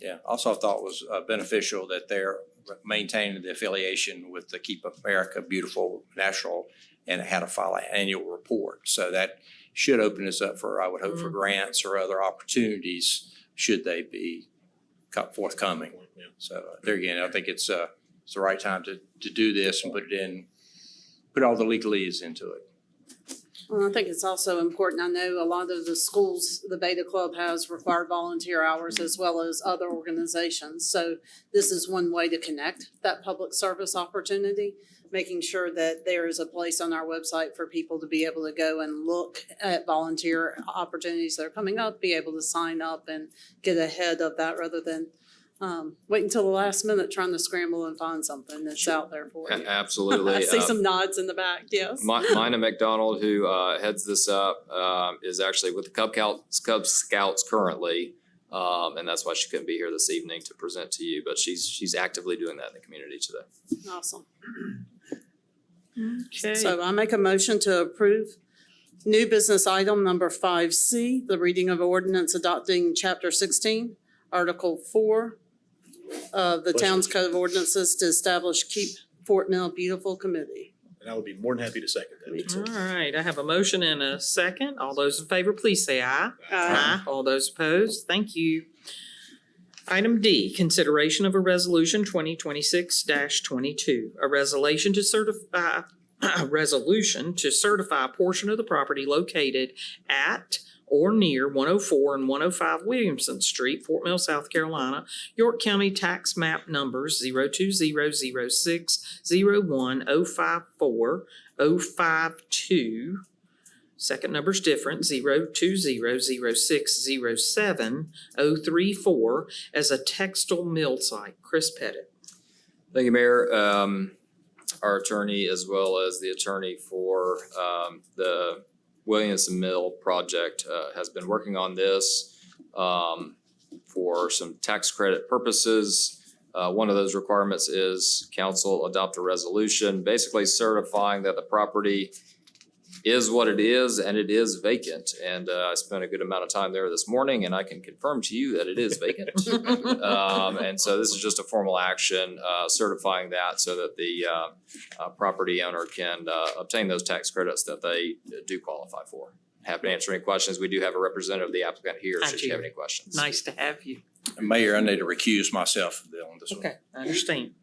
S6: Yeah, also I thought was beneficial that they're maintaining the affiliation with the Keep America Beautiful National and had to file an annual report. So that should open us up for, I would hope, for grants or other opportunities should they be forthcoming. So there again, I think it's the right time to do this and put all the legalese into it.
S5: Well, I think it's also important. I know a lot of the schools, the Beta Club has required volunteer hours as well as other organizations. So this is one way to connect that public service opportunity, making sure that there is a place on our website for people to be able to go and look at volunteer opportunities that are coming up, be able to sign up and get ahead of that rather than wait until the last minute trying to scramble and find something that's out there for you.
S9: Absolutely.
S5: I see some nods in the back, yes.
S9: Mina McDonald, who heads this up, is actually with the Cub Scouts currently. And that's why she couldn't be here this evening to present to you, but she's actively doing that in the community today.
S5: Awesome.
S1: Okay.
S5: So I make a motion to approve new business item number 5C, the reading of ordinance adopting chapter 16, article 4 of the town's code of ordinances to establish Keep Fort Mill Beautiful Committee.
S12: And I would be more than happy to second that.
S5: Me too.
S1: All right, I have a motion and a second. All those in favor, please say aye. All those opposed, thank you. Item D, consideration of a resolution 2026-22, a resolution to certify a portion of the property located at or near 104 and 105 Williamson Street, Fort Mill, South Carolina, York County tax map numbers 02006-01-054-052. Second number's different, 02006-07-034 as a textile mill site. Chris Pettit.
S9: Thank you, Mayor. Our attorney, as well as the attorney for the Williamson Mill project, has been working on this for some tax credit purposes. One of those requirements is council adopt a resolution basically certifying that the property is what it is and it is vacant. And I spent a good amount of time there this morning and I can confirm to you that it is vacant. And so this is just a formal action certifying that so that the property owner can obtain those tax credits that they do qualify for. Happy to answer any questions. We do have a representative of the applicant here
S1: Hi,
S9: should you have
S1: Jerry.
S9: any questions.
S1: Nice to have you.
S6: And Mayor, I need to recuse myself on this one.
S1: Okay, I understand.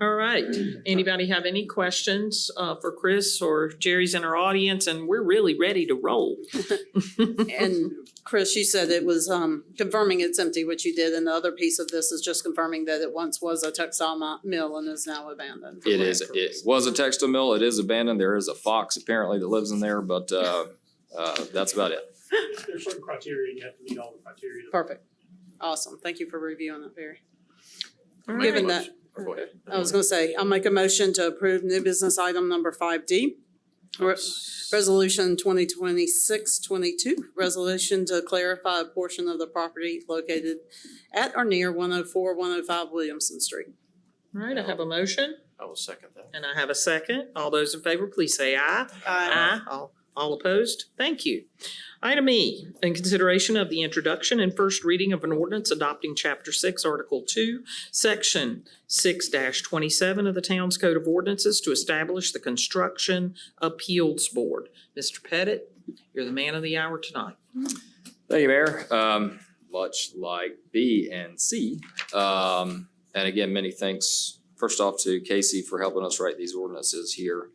S1: All right, anybody have any questions for Chris or Jerry's in our audience? And we're really ready to roll.
S5: And Chris, you said it was confirming it's empty, which you did, and the other piece of this is just confirming that it once was a textile mill and is now abandoned.
S9: It was a textile mill. It is abandoned. There is a fox apparently that lives in there, but that's about it.
S12: There's certain criteria, you have to meet all the criteria.
S5: Perfect. Awesome. Thank you for reviewing it, Barry.
S1: All right.
S5: Given that,
S9: Or go ahead.
S5: I was gonna say, I'll make a motion to approve new business item number 5D. Resolution 2026-22, resolution to clarify a portion of the property located at or near 104, 105 Williamson Street.
S1: All right, I have a motion
S10: I will second that.
S1: and I have a second. All those in favor, please say aye. Aye. All opposed? Thank you. Item E, in consideration of the introduction and first reading of an ordinance adopting Chapter 6, Article 2, Section 6-27 of the Town's Code of Ordinances to establish the Construction Appeals Board. Mr. Pettit, you're the man of the hour tonight.
S9: Thank you, Mayor. Much like B and C. And again, many thanks, first off, to Casey for helping us write these ordinances here.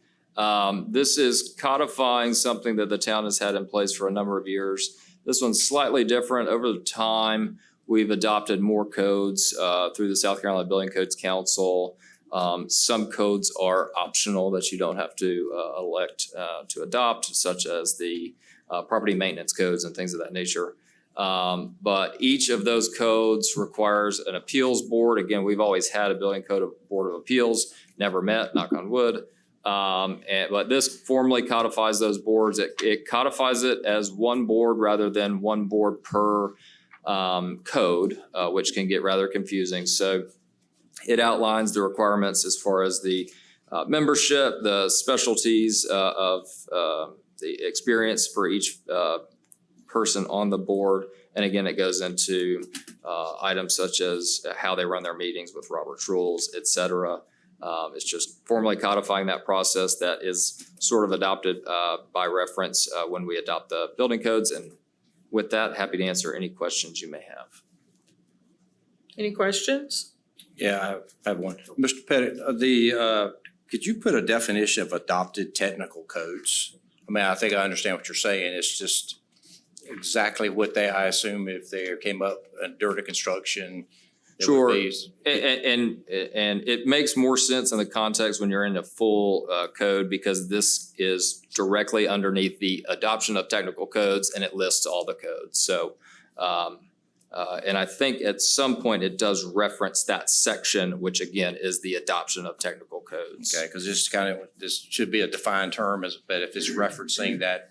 S9: This is codifying something that the town has had in place for a number of years. This one's slightly different. Over time, we've adopted more codes through the South Carolina Building Codes Council. Some codes are optional that you don't have to elect to adopt, such as the property maintenance codes and things of that nature. But each of those codes requires an appeals board. Again, we've always had a building code board of appeals, never met, knock on wood. But this formally codifies those boards. It codifies it as one board rather than one board per code, which can get rather confusing. So it outlines the requirements as far as the membership, the specialties of the experience for each person on the board. And again, it goes into items such as how they run their meetings with Robert's rules, et cetera. It's just formally codifying that process that is sort of adopted by reference when we adopt the building codes. And with that, happy to answer any questions you may have.
S1: Any questions?
S6: Yeah, I have one. Mr. Pettit, could you put a definition of adopted technical codes? I mean, I think I understand what you're saying. It's just exactly what I assume if they came up during the construction. it would
S9: Sure.
S6: be-
S9: And it makes more sense in the context when you're in a full code, because this is directly underneath the adoption of technical codes and it lists all the codes. So, and I think at some point it does reference that section, which again is the adoption of technical codes.
S6: Okay, because this should be a defined term, but if it's referencing that,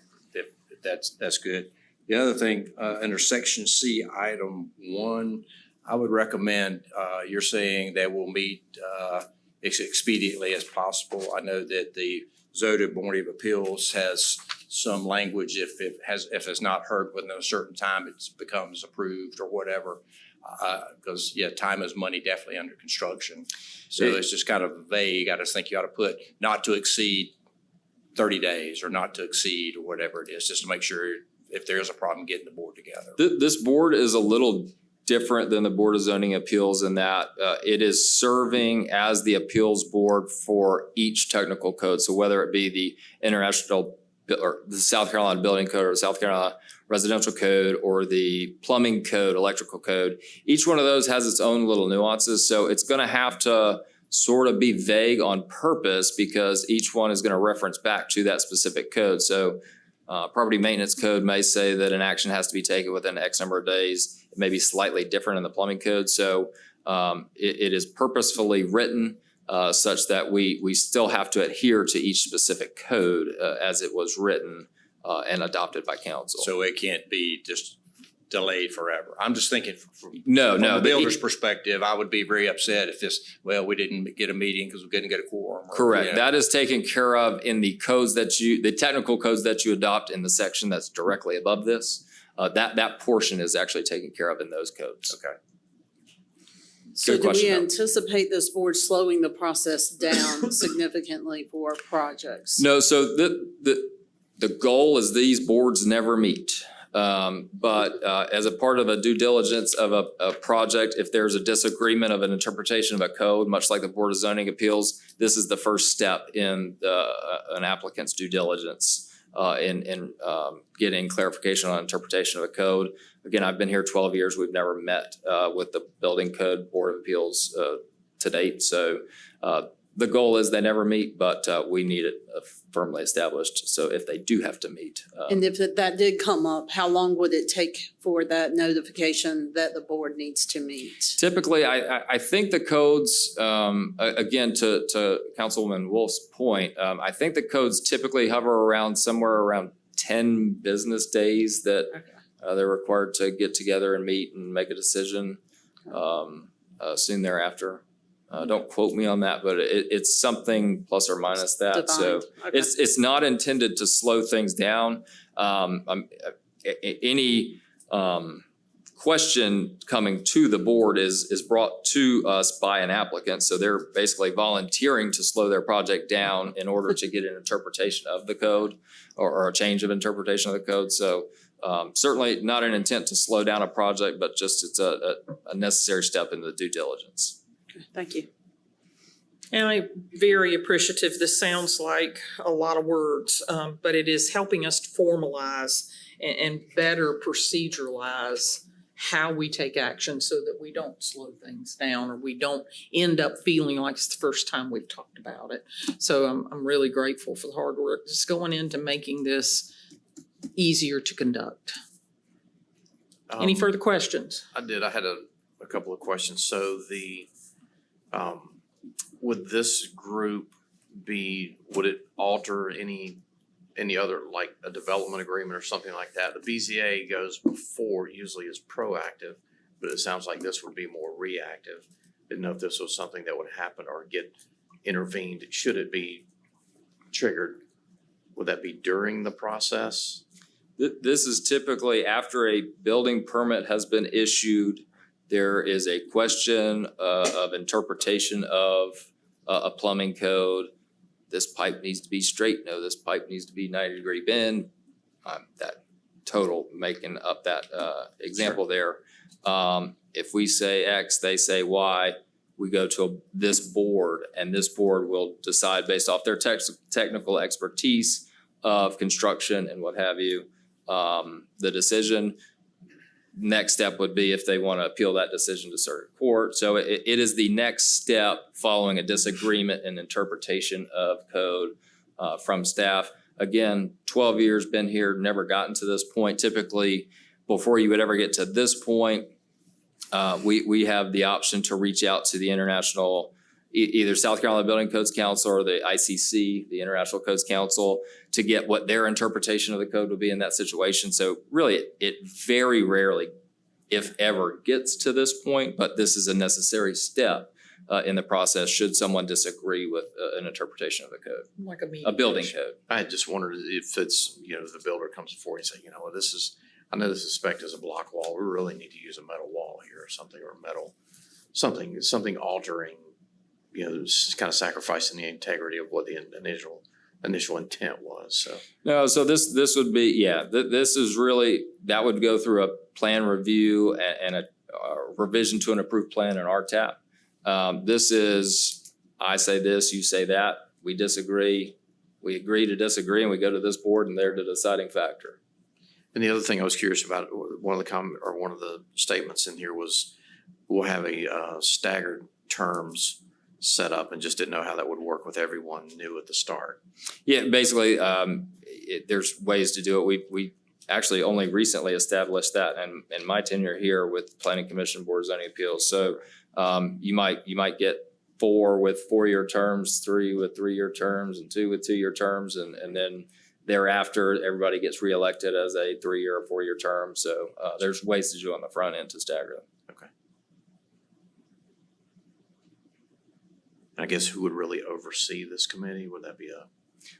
S6: that's good. The other thing, under section C, item 1, I would recommend, you're saying that we'll meet as expediently as possible. I know that the Zoning Board of Appeals has some language, if it's not heard within a certain time, it becomes approved or whatever. Because, time is money definitely under construction. So it's just kind of vague. I just think you ought to put not to exceed 30 days or not to exceed or whatever it is, just to make sure if there is a problem getting the board together.
S9: This board is a little different than the Board of Zoning Appeals in that it is serving as the appeals board for each technical code. So whether it be the International or the South Carolina Building Code or the South Carolina Residential Code or the Plumbing Code, Electrical Code, each one of those has its own little nuances. So it's going to have to sort of be vague on purpose because each one is going to reference back to that specific code. So property maintenance code may say that an action has to be taken within X number of days. It may be slightly different in the plumbing code. So it is purposefully written such that we still have to adhere to each specific code as it was written and adopted by council.
S6: So it can't be just delayed forever. I'm just thinking from
S9: No.
S6: the builder's perspective, I would be very upset if we didn't get a meeting because we couldn't get a quorum.
S9: Correct. That is taken care of in the codes the technical codes that you adopt in the section that's directly above this. That portion is actually taken care of in those codes.
S6: Okay.
S5: So
S9: Good
S5: do we
S9: question, though.
S5: anticipate this board slowing the process down significantly for projects?
S9: No, so the goal is these boards never meet. But as a part of a due diligence of a project, if there's a disagreement of an interpretation of a code, much like the Board of Zoning Appeals, this is the first step in an applicant's due diligence in getting clarification on interpretation of a code. Again, I've been here 12 years. We've never met with the Building Code Board of Appeals to date. So the goal is they never meet, but we need it firmly established. So if they do have to meet.
S5: And if that did come up, how long would it take for that notification that the board needs to meet?
S9: Typically, I think the codes, again, to Councilwoman Wolf's point, I think the codes typically hover around somewhere around 10 business days that they're required to get together and meet and make a decision soon thereafter. Don't quote me on that, but it's something plus or minus that. So
S5: Defined. Okay.
S9: it's not intended to slow things down. Any question coming to the board is brought to us by an applicant. So they're basically volunteering to slow their project down in order to get an interpretation of the code or a change of interpretation of the code. So certainly not an intent to slow down a project, but just it's a necessary step in the due diligence.
S5: Thank you.
S1: And I'm very appreciative. This sounds like a lot of words, but it is helping us to formalize and better proceduralize how we take action so that we don't slow things down or we don't end up feeling like it's the first time we've talked about it. So I'm really grateful for the hard work that's going into making this easier to conduct. Any further questions?
S10: I did. I had a couple of questions. So would this group would it alter any other, like a development agreement or something like that? The BZA goes before, usually is proactive, but it sounds like this would be more reactive. Didn't know if this was something that would happen or get intervened. Should it be triggered? Would that be during the process?
S9: This is typically after a building permit has been issued. There is a question of interpretation of a plumbing code. This pipe needs to be straight. No, this pipe needs to be 90-degree bend. That total making up that example there. If we say X, they say Y, we go to this board, and this board will decide based off their technical expertise of construction and what have you, the decision. Next step would be if they want to appeal that decision to circuit court. So it is the next step following a disagreement and interpretation of code from staff. Again, 12 years been here, never gotten to this point. Typically, before you would ever get to this point, we have the option to reach out to the international, either South Carolina Building Codes Council or the ICC, the International Codes Council, to get what their interpretation of the code would be in that situation. So really, it very rarely, if ever, gets to this point, but this is a necessary step in the process should someone disagree with an interpretation of the code,
S1: Like
S9: a building code.
S10: I had just wondered if it's, the builder comes forward and say, I know this is spec'd as a block wall. We really need to use a metal wall here or something, or something altering, kind of sacrificing the integrity of what the initial intent was, so.
S9: No, so this would be, this is really, that would go through a plan review and a revision to an approved plan in RTAP. This is, I say this, you say that, we disagree, we agree to disagree, and we go to this board and they're the deciding factor.
S10: And the other thing I was curious about, one of the statements in here was, we'll have a staggered terms set up, and just didn't know how that would work with everyone new at the start.
S9: Yeah, basically, there's ways to do it. We actually only recently established that in my tenure here with Planning Commission, Board of Zoning Appeals. So you might get 4 with 4-year terms, 3 with 3-year terms, and 2 with 2-year terms, and then thereafter everybody gets reelected as a 3-year or 4-year term. So there's ways to do it on the front end to stagger them.
S10: Okay. I guess who would really oversee this committee? Would that be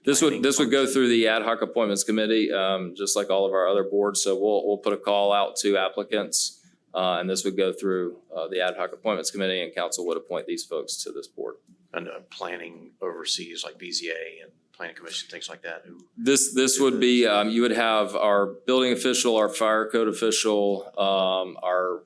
S9: This would go through the ad hoc appointments committee, just like all of our other boards. So we'll put a call out to applicants, and this would go through the ad hoc appointments committee, and council would appoint these folks to this board.
S10: And planning oversees like BZA and planning commission, things like that?
S9: This would be, you would have our building official, our fire code official, our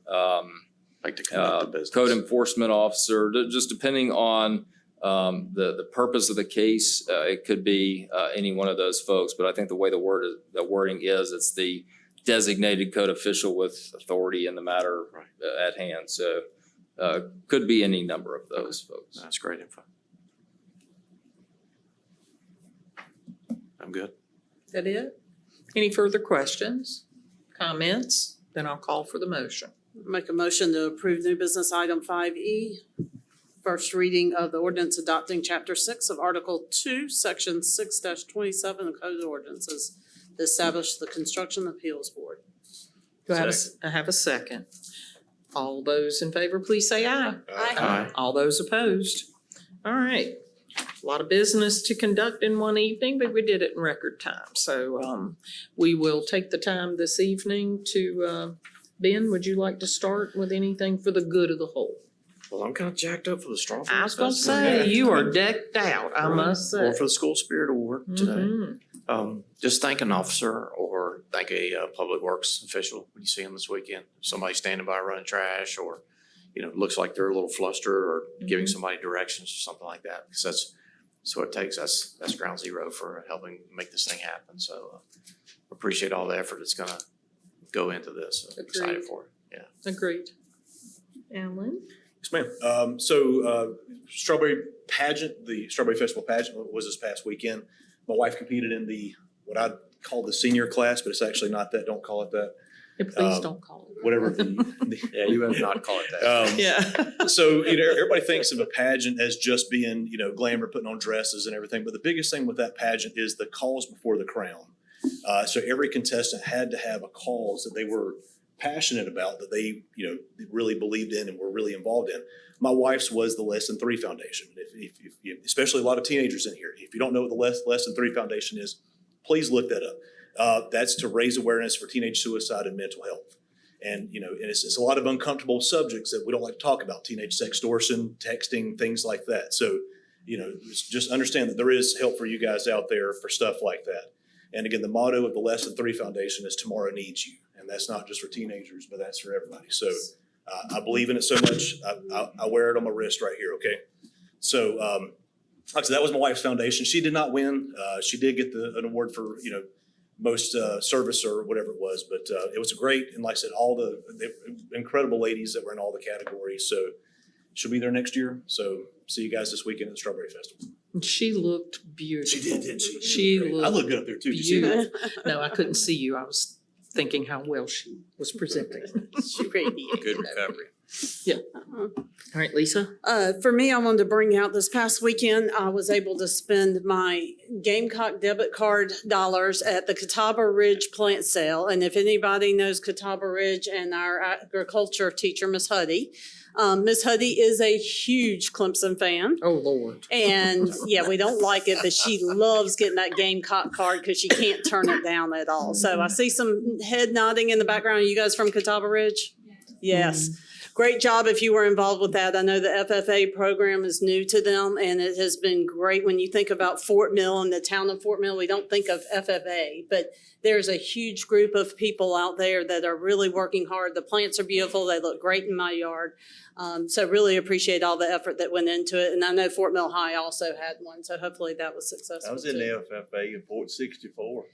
S10: Like to conduct the business?
S9: code enforcement officer, just depending on the purpose of the case. It could be any one of those folks, but I think the way the wording is, it's the designated code official with authority in the matter at hand. So could be any number of those folks.
S10: That's great info. I'm good.
S1: That it? Any further questions, comments? Then I'll call for the motion.
S5: Make a motion to approve new business item 5E. First reading of the ordinance adopting chapter 6 of article 2, section 6-27 of code of ordinances to establish the construction appeals board.
S1: Do I have a second? All those in favor, please say aye.
S10: Aye.
S1: All those opposed? All right. A lot of business to conduct in one evening, but we did it in record time. So we will take the time this evening to Ben, would you like to start with anything for the good of the whole?
S10: Well, I'm kind of jacked up for the Strawberry
S1: I was gonna
S10: Festival.
S1: say, you are decked out, I must say.
S10: Or for the School Spirit Award today.
S1: Mhm.
S10: Just thank an officer or thank a public works official when you see them this weekend. Somebody standing by running trash or, looks like they're a little flustered or giving somebody directions or something like that. Because that's what it takes. That's ground zero for helping make this thing happen. So appreciate all the effort that's gonna go into this. I'm excited
S1: Agreed.
S10: for it. Yeah.
S1: Agreed. Alan?
S12: Yes, ma'am. Strawberry pageant, the Strawberry Festival pageant was this past weekend. My wife competed in what I'd call the senior class, but it's actually not that. Don't call it that.
S1: Please don't call it.
S12: Whatever
S6: Yeah, you better not call it that.
S1: Yeah.
S12: So, everybody thinks of a pageant as just being, glamour, putting on dresses and everything. But the biggest thing with that pageant is the cause before the crown. So every contestant had to have a cause that they were passionate about, that they, really believed in and were really involved in. My wife's was the Lesson 3 Foundation. If especially a lot of teenagers in here, if you don't know what the Lesson 3 Foundation is, please look that up. That's to raise awareness for teenage suicide and mental health. And, and it's a lot of uncomfortable subjects that we don't like to talk about: teenage sextortion, texting, things like that. So, just understand that there is help for you guys out there for stuff like that. And again, the motto of the Lesson 3 Foundation is tomorrow needs you. And that's not just for teenagers, but that's for everybody. So I believe in it so much. I wear it on my wrist right here. Okay. So, like I said, that was my wife's foundation. She did not win. She did get an award for, most service or whatever it was, but it was great. And like I said, all the incredible ladies that were in all the categories. So she'll be there next year. So see you guys this weekend at the Strawberry Festival.
S1: She looked beautiful.
S12: She did, didn't she?
S1: She
S12: Great.
S1: looked
S12: I look good up there too. Did you see that?
S1: beautiful. No, I couldn't see you. I was thinking how well she was presenting.
S5: She radiated.
S6: Good recovery.
S1: All right, Lisa?
S5: For me, I wanted to bring out this past weekend, I was able to spend my Gamecock debit card dollars at the Catawba Ridge plant sale. And if anybody knows Catawba Ridge and our agriculture teacher, Miss Huddy, Miss Huddy is a huge Clemson fan.
S1: Oh, Lord.
S5: And yeah, we don't like it, but she loves getting that Gamecock card because she can't turn it down at all. So I see some head nodding in the background. Are you guys from Catawba Ridge? Yes. Great job if you were involved with that. I know the FFA program is new to them, and it has been great. When you think about Fort Mill and the town of Fort Mill, we don't think of FFA, but there's a huge group of people out there that are really working hard. The plants are beautiful. They look great in my yard. So really appreciate all the effort that went into it. And I know Fort Mill High also had one, so hopefully that was successful.
S2: I was in the FFA in Port 64.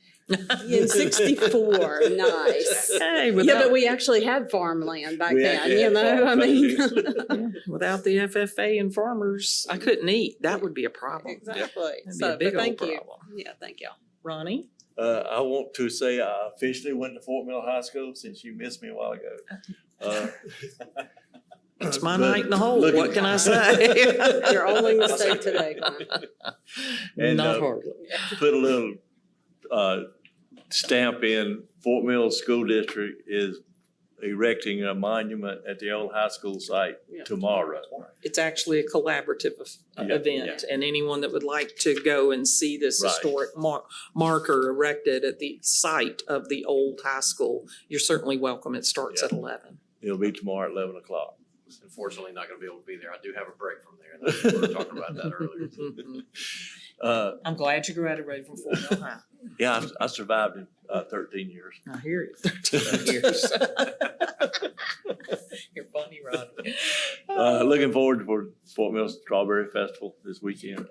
S5: In 64, nice.
S1: Hey,
S5: Yeah,
S1: without,
S5: but we actually had farmland back
S2: We
S5: then,
S2: actually
S5: you
S2: had
S5: know, I mean.
S2: farm
S1: without the FFA and farmers, I couldn't eat. That would be a problem.
S5: Exactly.
S1: That'd be a
S5: So,
S1: big
S5: but
S1: old
S5: thank you.
S1: problem.
S5: Yeah, thank you.
S1: Ronnie?
S2: I want to say I officially went to Fort Mill High School since you missed me a while ago.
S1: It's my
S2: but
S1: night in the hole.
S2: looking-
S1: What can I say?
S5: Your only mistake today, Glenn.
S2: And,
S1: Not hardly.
S2: put a little stamp in. Fort Mill School District is erecting a monument at the old high school site
S5: Yeah.
S2: tomorrow.
S1: It's actually a collaborative
S2: Yeah,
S1: event, and anyone that would like to go and see this
S2: Right.
S1: historic marker erected at the site of the old high school, you're certainly welcome. It starts at 11.
S2: It'll be tomorrow at 11 o'clock.
S10: Unfortunately, not gonna be able to be there. I do have a break from there. We were talking about that earlier.
S1: I'm glad you graduated from Fort Mill High.
S2: Yeah, I survived it 13 years.
S1: I hear it. 13 years. You're funny, Ronnie.
S2: Looking forward for Fort Mill Strawberry Festival this weekend.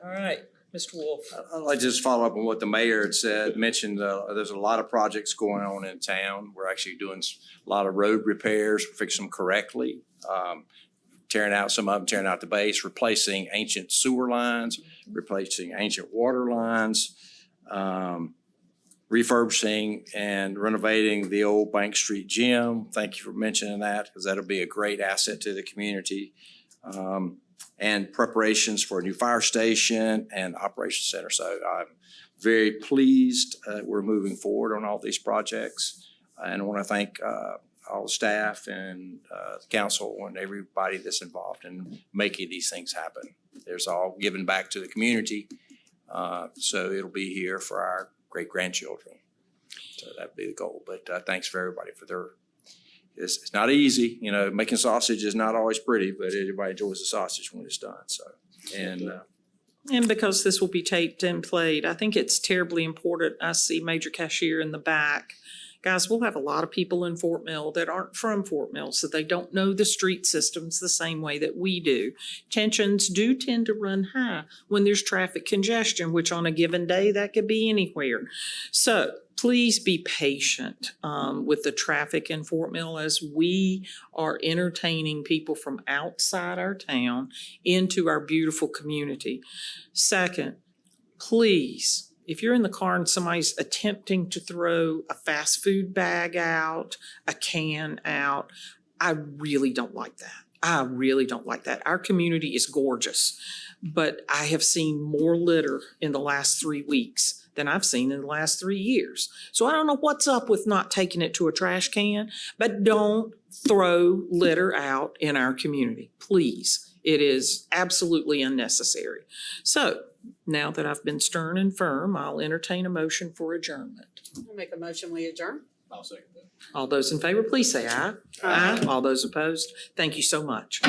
S1: All right, Mr. Wolf.
S6: I'd like to just follow up on what the mayor had said, mentioned, there's a lot of projects going on in town. We're actually doing a lot of road repairs, fixing them correctly. Tearing out some of them, tearing out the base, replacing ancient sewer lines, replacing ancient water lines, refurbishing and renovating the old Bank Street Gym. Thank you for mentioning that, because that'll be a great asset to the community. And preparations for a new fire station and operations center. So I'm very pleased we're moving forward on all these projects. And I want to thank all the staff and the council and everybody that's involved in making these things happen. There's all given back to the community. So it'll be here for our great grandchildren. So that'd be the goal. But thanks for everybody for their, it's not easy, you know, making sausage is not always pretty, but everybody enjoys the sausage when it's done, so. And
S1: And because this will be taped and played, I think it's terribly important. I see Major Cashier in the back. Guys, we'll have a lot of people in Fort Mill that aren't from Fort Mill, so they don't know the street systems the same way that we do. Tensions do tend to run high when there's traffic congestion, which on a given day, that could be anywhere. So please be patient with the traffic in Fort Mill as we are entertaining people from outside our town into our beautiful community. Second, please, if you're in the car and somebody's attempting to throw a fast food bag out, a can out, I really don't like that. I really don't like that. Our community is gorgeous, but I have seen more litter in the last 3 weeks than I've seen in the last 3 years. So I don't know what's up with not taking it to a trash can, but don't throw litter out in our community, please. It is absolutely unnecessary. So now that I've been stern and firm, I'll entertain a motion for adjournment.
S5: I'll make a motion, we adjourn.
S12: I'll second that.
S1: All those in favor, please say aye.
S5: Aye.
S1: All those opposed, thank you so much.